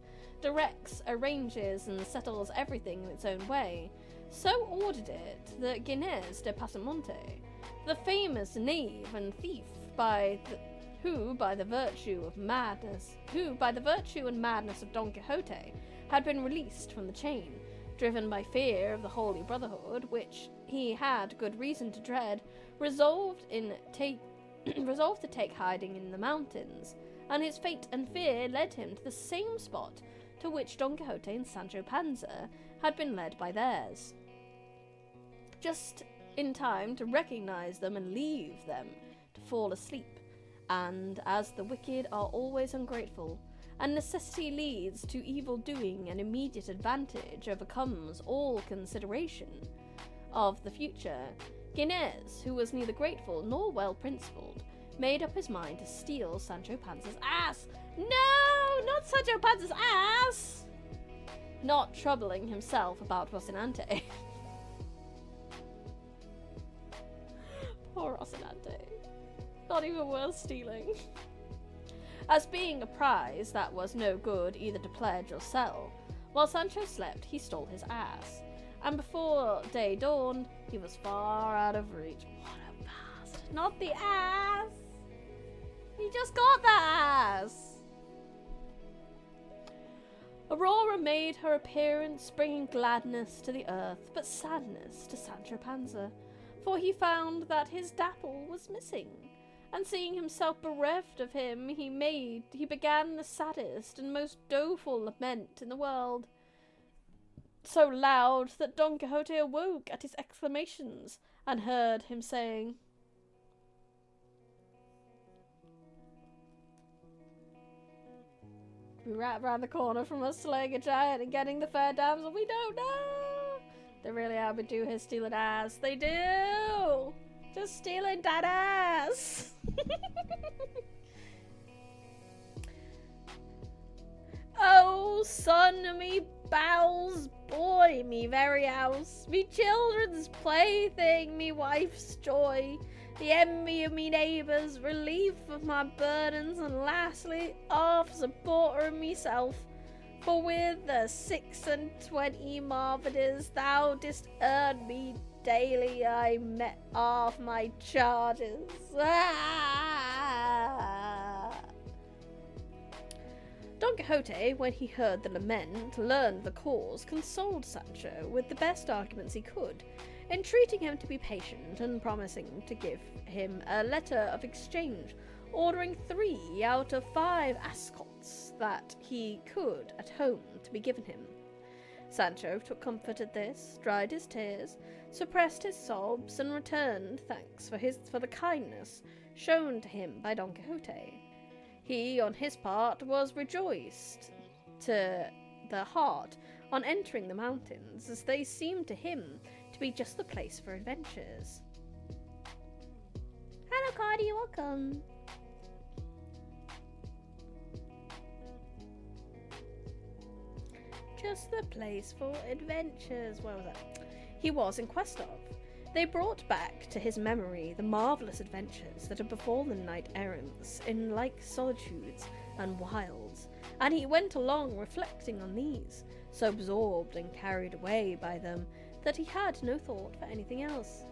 directs, arranges, and settles everything in its own way, so ordered it that Ginés de Pasamonte, the famous knave and thief, who by the virtue and madness of Don Quixote had been released from the chain, driven by fear of the Holy Brotherhood, which he had good reason to dread, resolved to take hiding in the mountains, and his fate and fear led him to the same spot to which Don Quixote and Sancho Panza had been led by theirs, just in time to recognize them and leave them to fall asleep. And as the wicked are always ungrateful, and necessity leads to evil doing, and immediate advantage overcomes all consideration of the future, Ginés, who was neither grateful nor well principled, made up his mind to steal Sancho Panza's ass. No, not Sancho Panza's ass! Not troubling himself about Rocinante. Poor Rocinante. Not even worth stealing. As being a prize that was no good either to pledge or sell, while Sancho slept he stole his ass, and before day dawned he was far out of reach. What a bastard. Not the ass! He just got the ass! Aurora made her appearance, bringing gladness to the earth, but sadness to Sancho Panza, for he found that his Dapple was missing, and seeing himself bereft of him, he began the saddest and most doleful lament in the world, so loud that Don Quixote awoke at his exclamations, and heard him saying, "We rat round the corner from us slaying a giant and getting the fair damsel we don't know. They really are do his stealing ass. They do! Just stealing that ass!" "Oh, son of me bowels, boy, me very house, me children's plaything, me wife's joy, the envy of me neighbours, relief of my burdens, and lastly, half supporter of myself. For with the 26 marveders thou didst earn me daily, I met half my charges." Don Quixote, when he heard the lament, learned the cause, consoled Sancho with the best arguments he could, entreating him to be patient and promising to give him a letter of exchange, ordering 3 out of 5 ascots that he could at home to be given him. Sancho took comfort at this, dried his tears, suppressed his sobs, and returned thanks for the kindness shown to him by Don Quixote. He, on his part, was rejoiced to the heart on entering the mountains, as they seemed to him to be just the place for adventures. Hello, Cardi, welcome. Just the place for adventures. Where was that? He was in quest of. They brought back to his memory the marvellous adventures that had befallen knight-errants in like solitudes and wilds, and he went along reflecting on these, so absorbed and carried away by them that he had no thought for anything else.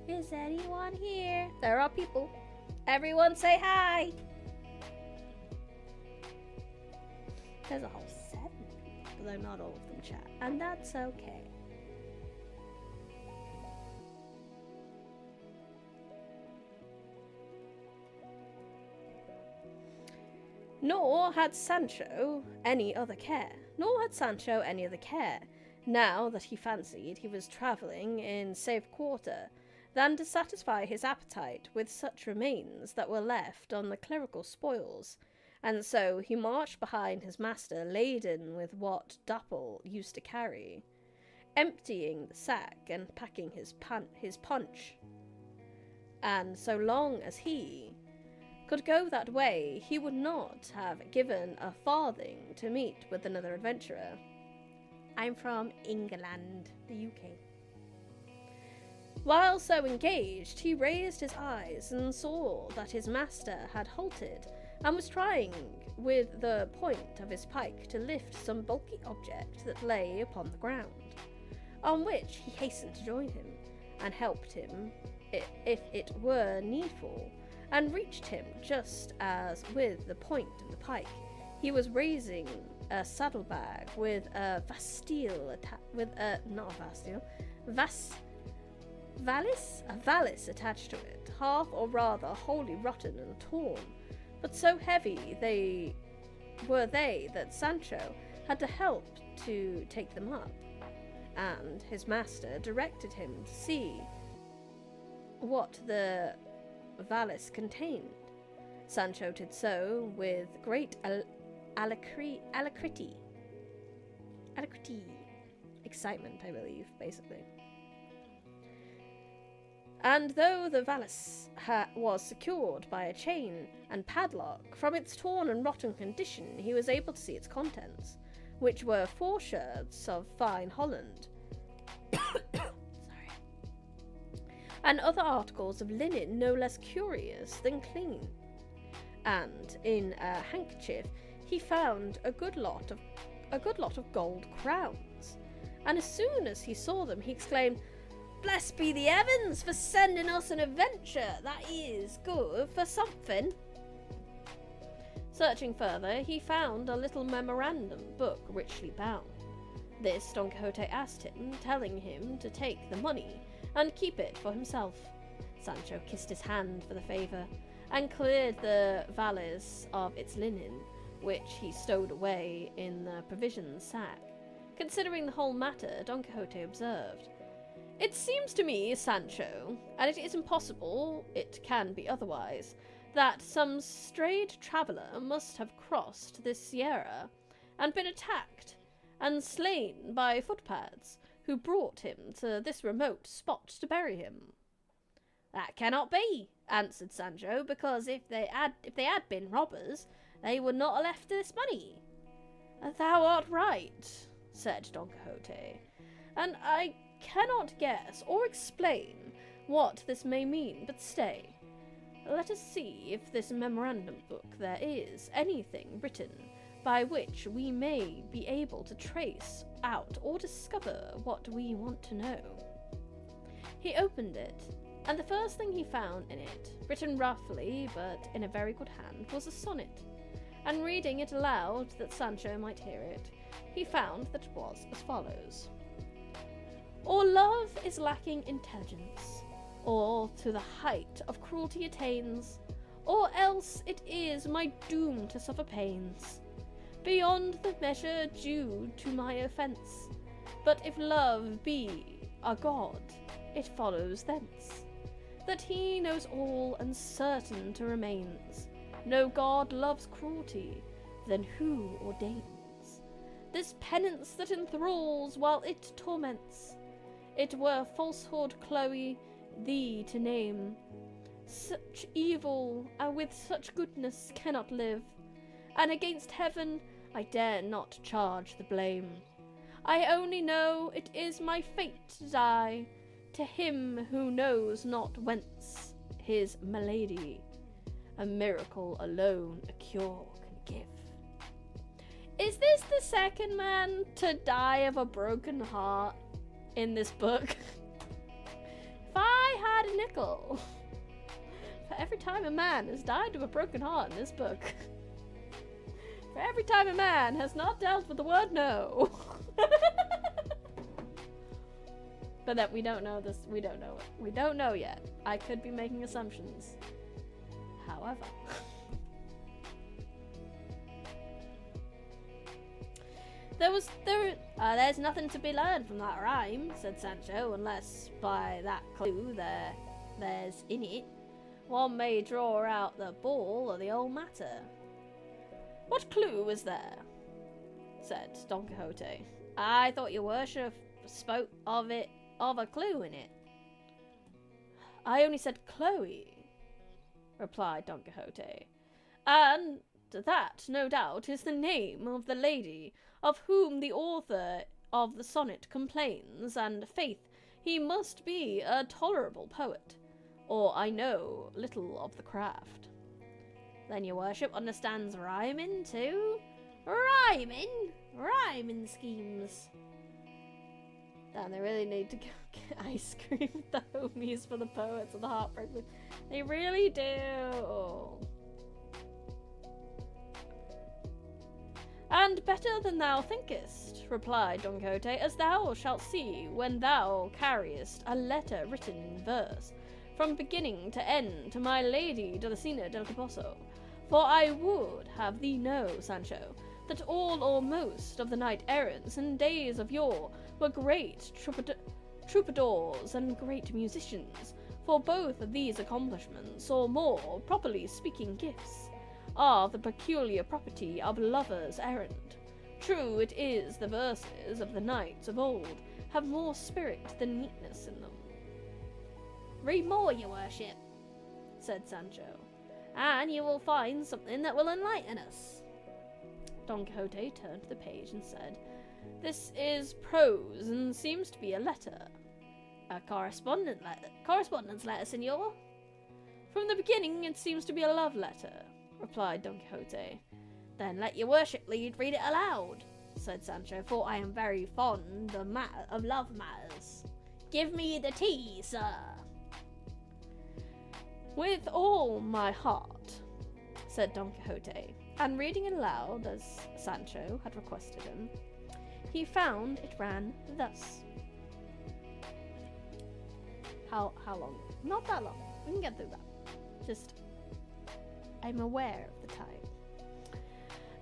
Is anyone here? There are people. Everyone say hi! There's a whole 7 people. though not all of them chat, and that's okay. Nor had Sancho any other care, now that he fancied he was travelling in safe quarter, than to satisfy his appetite with such remains that were left on the clerical spoils, and so he marched behind his master laden with what Dapple used to carry, emptying the sack and packing his punch. And so long as he could go that way, he would not have given a farthing to meet with another adventurer. I'm from England, the UK. While so engaged, he raised his eyes and saw that his master had halted and was trying with the point of his pike to lift some bulky object that lay upon the ground, on which he hastened to join him, and helped him, if it were needful, and reached him just as, with the point of the pike, he was raising a saddlebag with a valise attached to it, half or rather wholly rotten and torn, but so heavy were they that Sancho had to help to take them up, and his master directed him to see what the valise contained. Sancho did so with great alacrity. Excitement, I believe, basically. And though the valise was secured by a chain and padlock, from its torn and rotten condition he was able to see its contents, which were 4 shirts of fine holland, and other articles of linen no less curious than clean. And in a handkerchief he found a good lot of gold crowns, and as soon as he saw them he exclaimed, "Blessed be the heavens for sending us an adventure that is good for something." Searching further, he found a little memorandum book richly bound. This Don Quixote asked him, telling him to take the money and keep it for himself. Sancho kissed his hand for the favour, and cleared the valise of its linen, which he stowed away in the provisions sack. Considering the whole matter, Don Quixote observed, "It seems to me, Sancho, and it is impossible it can be otherwise, that some strayed traveller must have crossed this sierra, and been attacked and slain by footpads, who brought him to this remote spot to bury him." "That cannot be," answered Sancho, "because if they had been robbers, they would not have left this money." "Thou art right," said Don Quixote, "and I cannot guess or explain what this may mean, but stay. Let us see if this memorandum book there is anything written by which we may be able to trace out or discover what we want to know." He opened it, and the first thing he found in it, written roughly but in a very good hand, was a sonnet, and reading it aloud that Sancho might hear it, he found that it was as follows: "Or love is lacking intelligence, or to the height of cruelty attains, or else it is my doom to suffer pains, beyond the measure due to my offence. But if love be a god, it follows thence, that he knows all and certain to remains. No god loves cruelty, then who ordains this penance that enthralls while it torments? It were falsehood, Chloe, thee to name. Such evil and with such goodness cannot live, and against heaven I dare not charge the blame. I only know it is my fate to die, to him who knows not whence his malady a miracle alone a cure can give." Is this the second man to die of a broken heart in this book? If I had a nickel for every time a man has died of a broken heart in this book, For every time a man has not dealt with the word no. But that we don't know this. We don't know it. We don't know yet. I could be making assumptions. However. There's nothing to be learned from that rhyme, said Sancho, unless by that clue there's in it, one may draw out the ball of the whole matter. What clue was there? Said Don Quixote. I thought your worship spoke of a clue in it. I only said Chloe, replied Don Quixote, and that, no doubt, is the name of the lady of whom the author of the sonnet complains, and faith, he must be a tolerable poet, or I know little of the craft. Then your worship understands rhyming too? Rhyming schemes. Damn, they really need to get ice cream with the homies for the poets and the heartbreakers. They really do. And better than thou thinkest, replied Don Quixote, as thou shalt see when thou carriest a letter written in verse, from beginning to end, to my lady Dulcinea del Toboso. For I would have thee know, Sancho, that all or most of the knight-errants in days of yore were great troubadours and great musicians, for both of these accomplishments, or more properly speaking gifts, are the peculiar property of lovers errant. True it is the verses of the knights of old have more spirit than neatness in them. Read more, your worship, said Sancho, and you will find something that will enlighten us. Don Quixote turned to the page and said, This is prose and seems to be a letter. A correspondence letter, senor? From the beginning it seems to be a love letter, replied Don Quixote. Then let your worship read it aloud, said Sancho, for I am very fond of love matters. Give me the tea, sir. With all my heart, said Don Quixote, and reading it aloud as Sancho had requested him, he found it ran thus. How long? Not that long. We can get through that. Just, I'm aware of the time.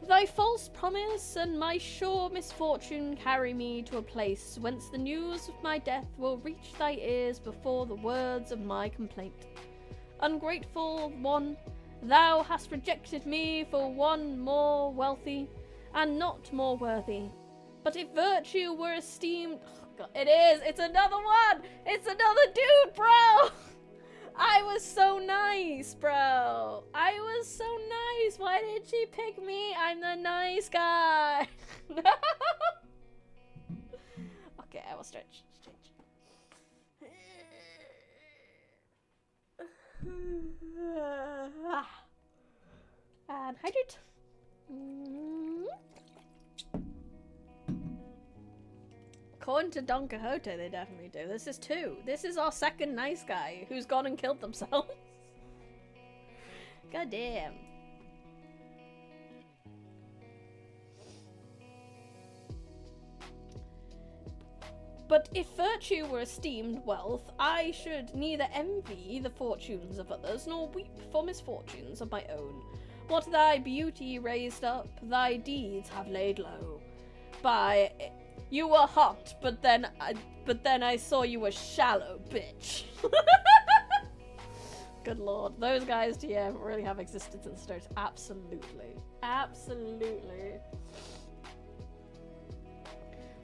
Thy false promise and my sure misfortune carry me to a place whence the news of my death will reach thy ears before the words of my complaint. Ungrateful one, thou hast rejected me for one more wealthy, and not more worthy. But if virtue were esteemed... Oh God, it is! It's another one! It's another dude, bro! I was so nice, bro! I was so nice! Why did she pick me? I'm the nice guy! Okay, I will stretch. And hydrate. According to Don Quixote, they definitely do. This is 2. This is our second nice guy who's gone and killed themselves. God damn. But if virtue were esteemed wealth, I should neither envy the fortunes of others, nor weep for misfortunes of my own. What thy beauty raised up, thy deeds have laid low. By you were hot, but then I saw you were shallow, bitch. Good lord, those guys TM really have existence in start. Absolutely, absolutely.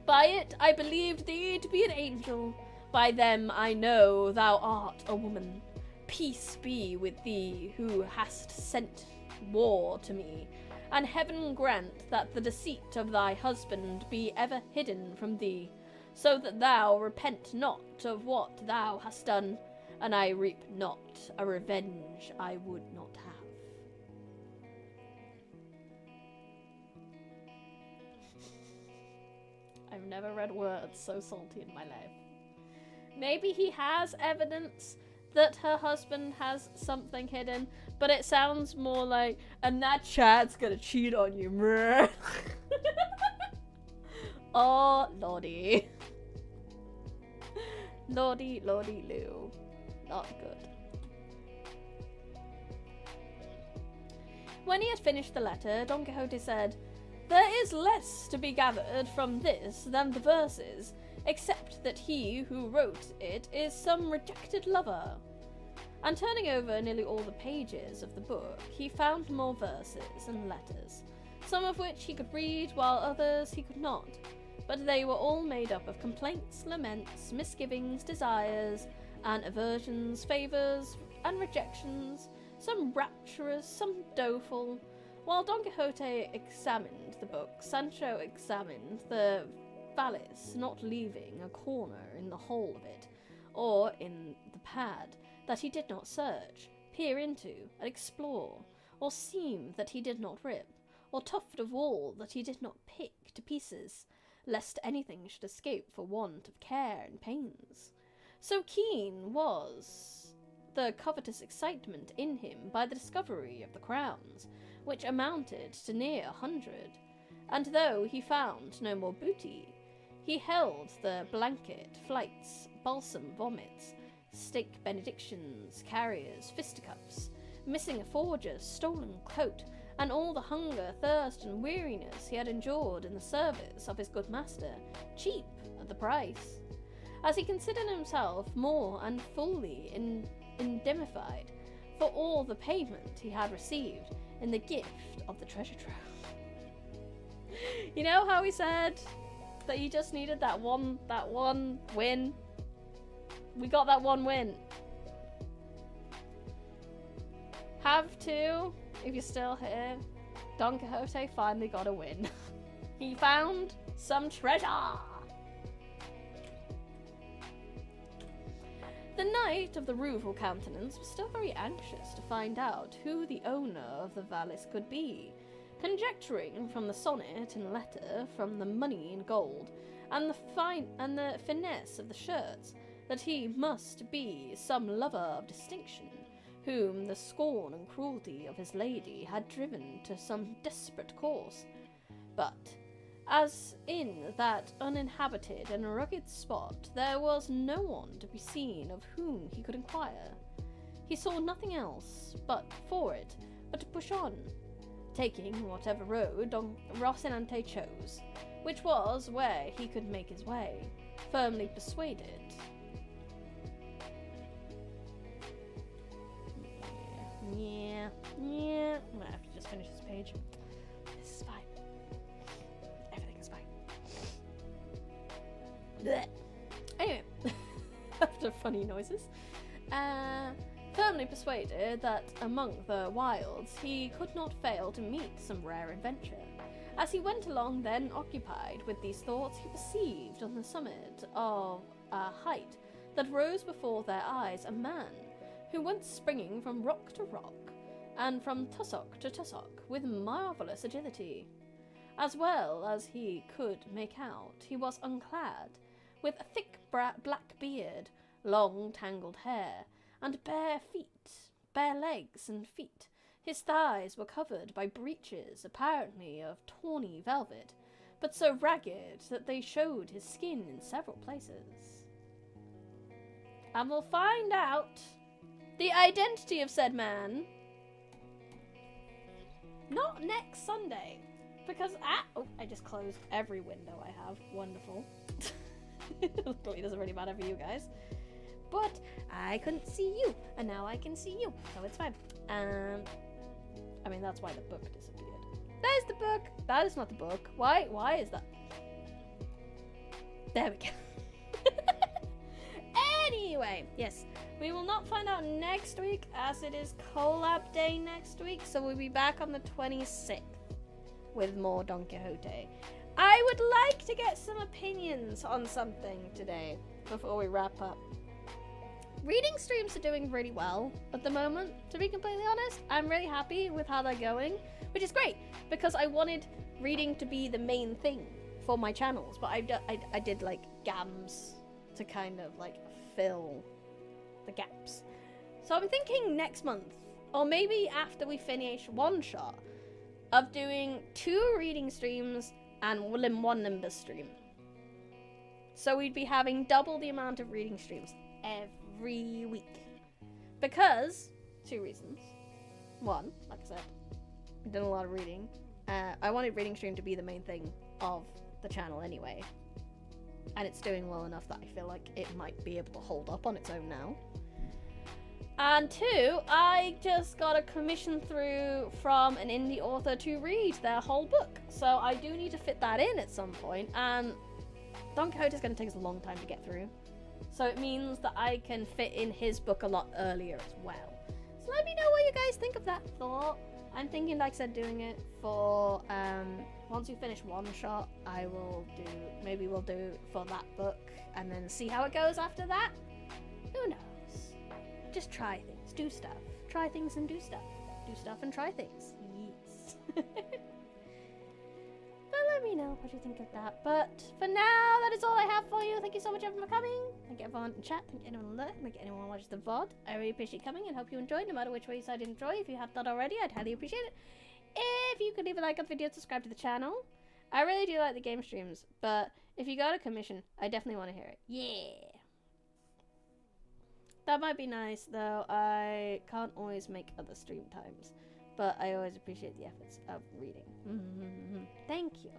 By it I believed thee to be an angel. By them I know thou art a woman. Peace be with thee who hast sent war to me, and heaven grant that the deceit of thy husband be ever hidden from thee, so that thou repent not of what thou hast done, and I reap not a revenge I would not have. I've never read words so salty in my life. Maybe he has evidence that her husband has something hidden, but it sounds more like, and that Chad's gonna cheat on you. Oh, lordy. Lordy, lordy, loo. Not good. When he had finished the letter, Don Quixote said, "There is less to be gathered from this than the verses, except that he who wrote it is some rejected lover." And turning over nearly all the pages of the book, he found more verses and letters, some of which he could read while others he could not, but they were all made up of complaints, laments, misgivings, desires, and aversions, favours, and rejections, some rapturous, some doleful. While Don Quixote examined the book, Sancho examined the valise, not leaving a corner in the whole of it, or in the pad, that he did not search, peer into, and explore, or seam that he did not rip, or tuft of wall that he did not pick to pieces, lest anything should escape for want of care and pains. So keen was the covetous excitement in him by the discovery of the crowns, which amounted to near 100, and though he found no more booty, he held the blanket, flights, balsam vomits, stake benedictions, carriers, fisticuffs, missing a forger's stolen coat, and all the hunger, thirst, and weariness he had endured in the service of his good master, cheap at the price, as he considered himself more and fully indemnified for all the payment he had received in the gift of the treasure trove. You know how he said that he just needed that one win? We got that one win. Have to, if you're still here, Don Quixote finally got a win. He found some treasure! The Knight of the Rueful Countenance was still very anxious to find out who the owner of the valise could be, conjecturing from the sonnet and letter, from the money and gold, and the finesse of the shirts, that he must be some lover of distinction, whom the scorn and cruelty of his lady had driven to some desperate course. But, as in that uninhabited and rugged spot there was no one to be seen of whom he could inquire, he saw nothing else but to push on, taking whatever road Don Rocinante chose, which was where he could make his way, firmly persuaded. Yeah. I'm gonna have to just finish this page. This is fine. Everything is fine. Blech. Anyway, after funny noises, firmly persuaded that among the wilds he could not fail to meet some rare adventure. As he went along, then occupied with these thoughts, he perceived on the summit of a height that rose before their eyes a man, who went springing from rock to rock, and from tussock to tussock, with marvellous agility. As well as he could make out, he was unclad, with a thick black beard, long tangled hair, and bare legs and feet. His thighs were covered by breeches, apparently of tawny velvet, but so ragged that they showed his skin in several places. And we'll find out the identity of said man not next Sunday, because I just closed every window I have. Wonderful. Luckily it doesn't really matter for you guys, but I couldn't see you, and now I can see you, so it's fine. I mean, that's why the book disappeared. There's the book. That is not the book. Why is that? There we go. Anyway, yes, we will not find out next week, as it is collab day next week, so we'll be back on the 26th with more Don Quixote. I would like to get some opinions on something today before we wrap up. Reading streams are doing really well at the moment, to be completely honest. I'm really happy with how they're going, which is great, because I wanted reading to be the main thing for my channels, but I did like gams to kind of like fill the gaps. So I'm thinking next month, or maybe after we finish One Shot, of doing 2 reading streams and one Nimbus stream. So we'd be having double the amount of reading streams every week. Because, 2 reasons. 1, like I said, I've done a lot of reading. I wanted reading stream to be the main thing of the channel anyway. And it's doing well enough that I feel like it might be able to hold up on its own now. And 2, I just got a commission through from an indie author to read their whole book. So I do need to fit that in at some point. And Don Quixote is going to take us a long time to get through. So it means that I can fit in his book a lot earlier as well. So let me know what you guys think of that thought. I'm thinking, like I said, doing it for, once we finish One Shot, maybe we'll do for that book and then see how it goes after that. Who knows? Just try things, do stuff. Try things and do stuff. Do stuff and try things. Yes. But let me know what you think of that. But for now, that is all I have for you. Thank you so much everyone for coming. Thank you everyone in chat. Thank you anyone lurk. Thank you anyone who watches the VOD. I really appreciate you coming and hope you enjoyed. No matter which way you decided to enjoy. If you have that already, I'd highly appreciate it. If you could leave a like on the video, subscribe to the channel. I really do like the game streams. But if you got a commission, I definitely want to hear it. Yeah. That might be nice, though. I can't always make other stream times, but I always appreciate the efforts of reading. Thank you.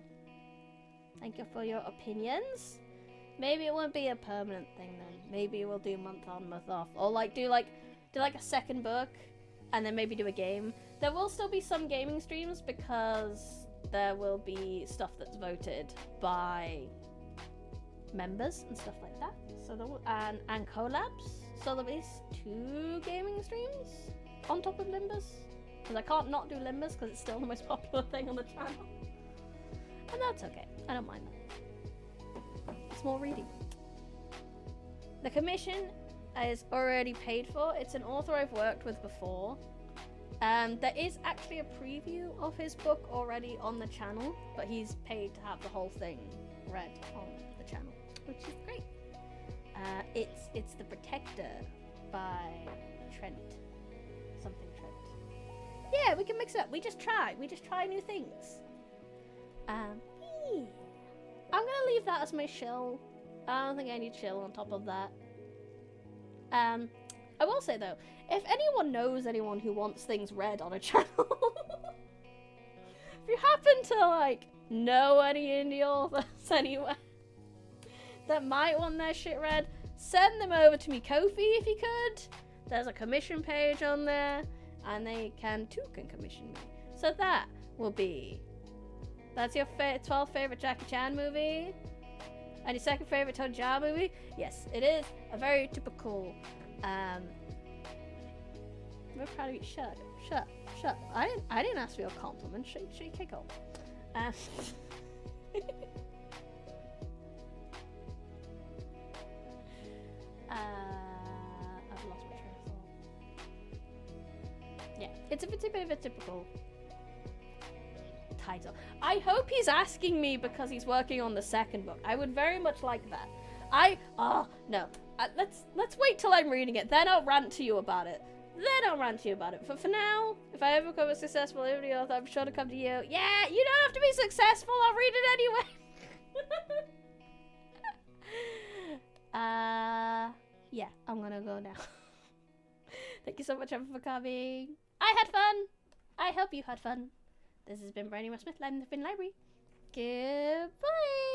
Thank you for your opinions. Maybe it won't be a permanent thing then. Maybe we'll do month on, month off, or do a second book, and then maybe do a game. There will still be some gaming streams because there will be stuff that's voted by members and stuff like that. So there will, and collabs. So there'll be 2 gaming streams on top of Limbus. Because I can't not do Limbus because it's still the most popular thing on the channel. And that's okay. I don't mind that. It's more reading. The commission is already paid for. It's an author I've worked with before. There is actually a preview of his book already on the channel, but he's paid to have the whole thing read on the channel, which is great. It's The Protector by Trent. Something Trent. Yeah, we can mix it up. We just try new things. Yeah. I'm gonna leave that as my shill. I don't think I need shill on top of that. I will say though, if anyone knows anyone who wants things read on a channel, if you happen to know any indie authors anywhere that might want their shit read, send them over to me Kofi if you could. There's a commission page on there, and they can commission me. So that will be, that's your 12th favorite Jackie Chan movie, and your 2nd favorite Tony Jaa movie. Yes, it is a very typical. I'm very proud of you. Shut. I didn't ask for your compliment. Shut your kick off. I've lost my train of thought. Yeah, it's a bit of a typical title. I hope he's asking me because he's working on the 2nd book. I would very much like that. No. Let's wait till I'm reading it. Then I'll rant to you about it. But for now, if I ever become a successful indie author, I'm sure to come to you. Yeah, you don't have to be successful. I'll read it anyway. Yeah, I'm gonna go now. Thank you so much everyone for coming. I had fun. I hope you had fun. This has been Brandon Smith, Live in the Library. Goodbye.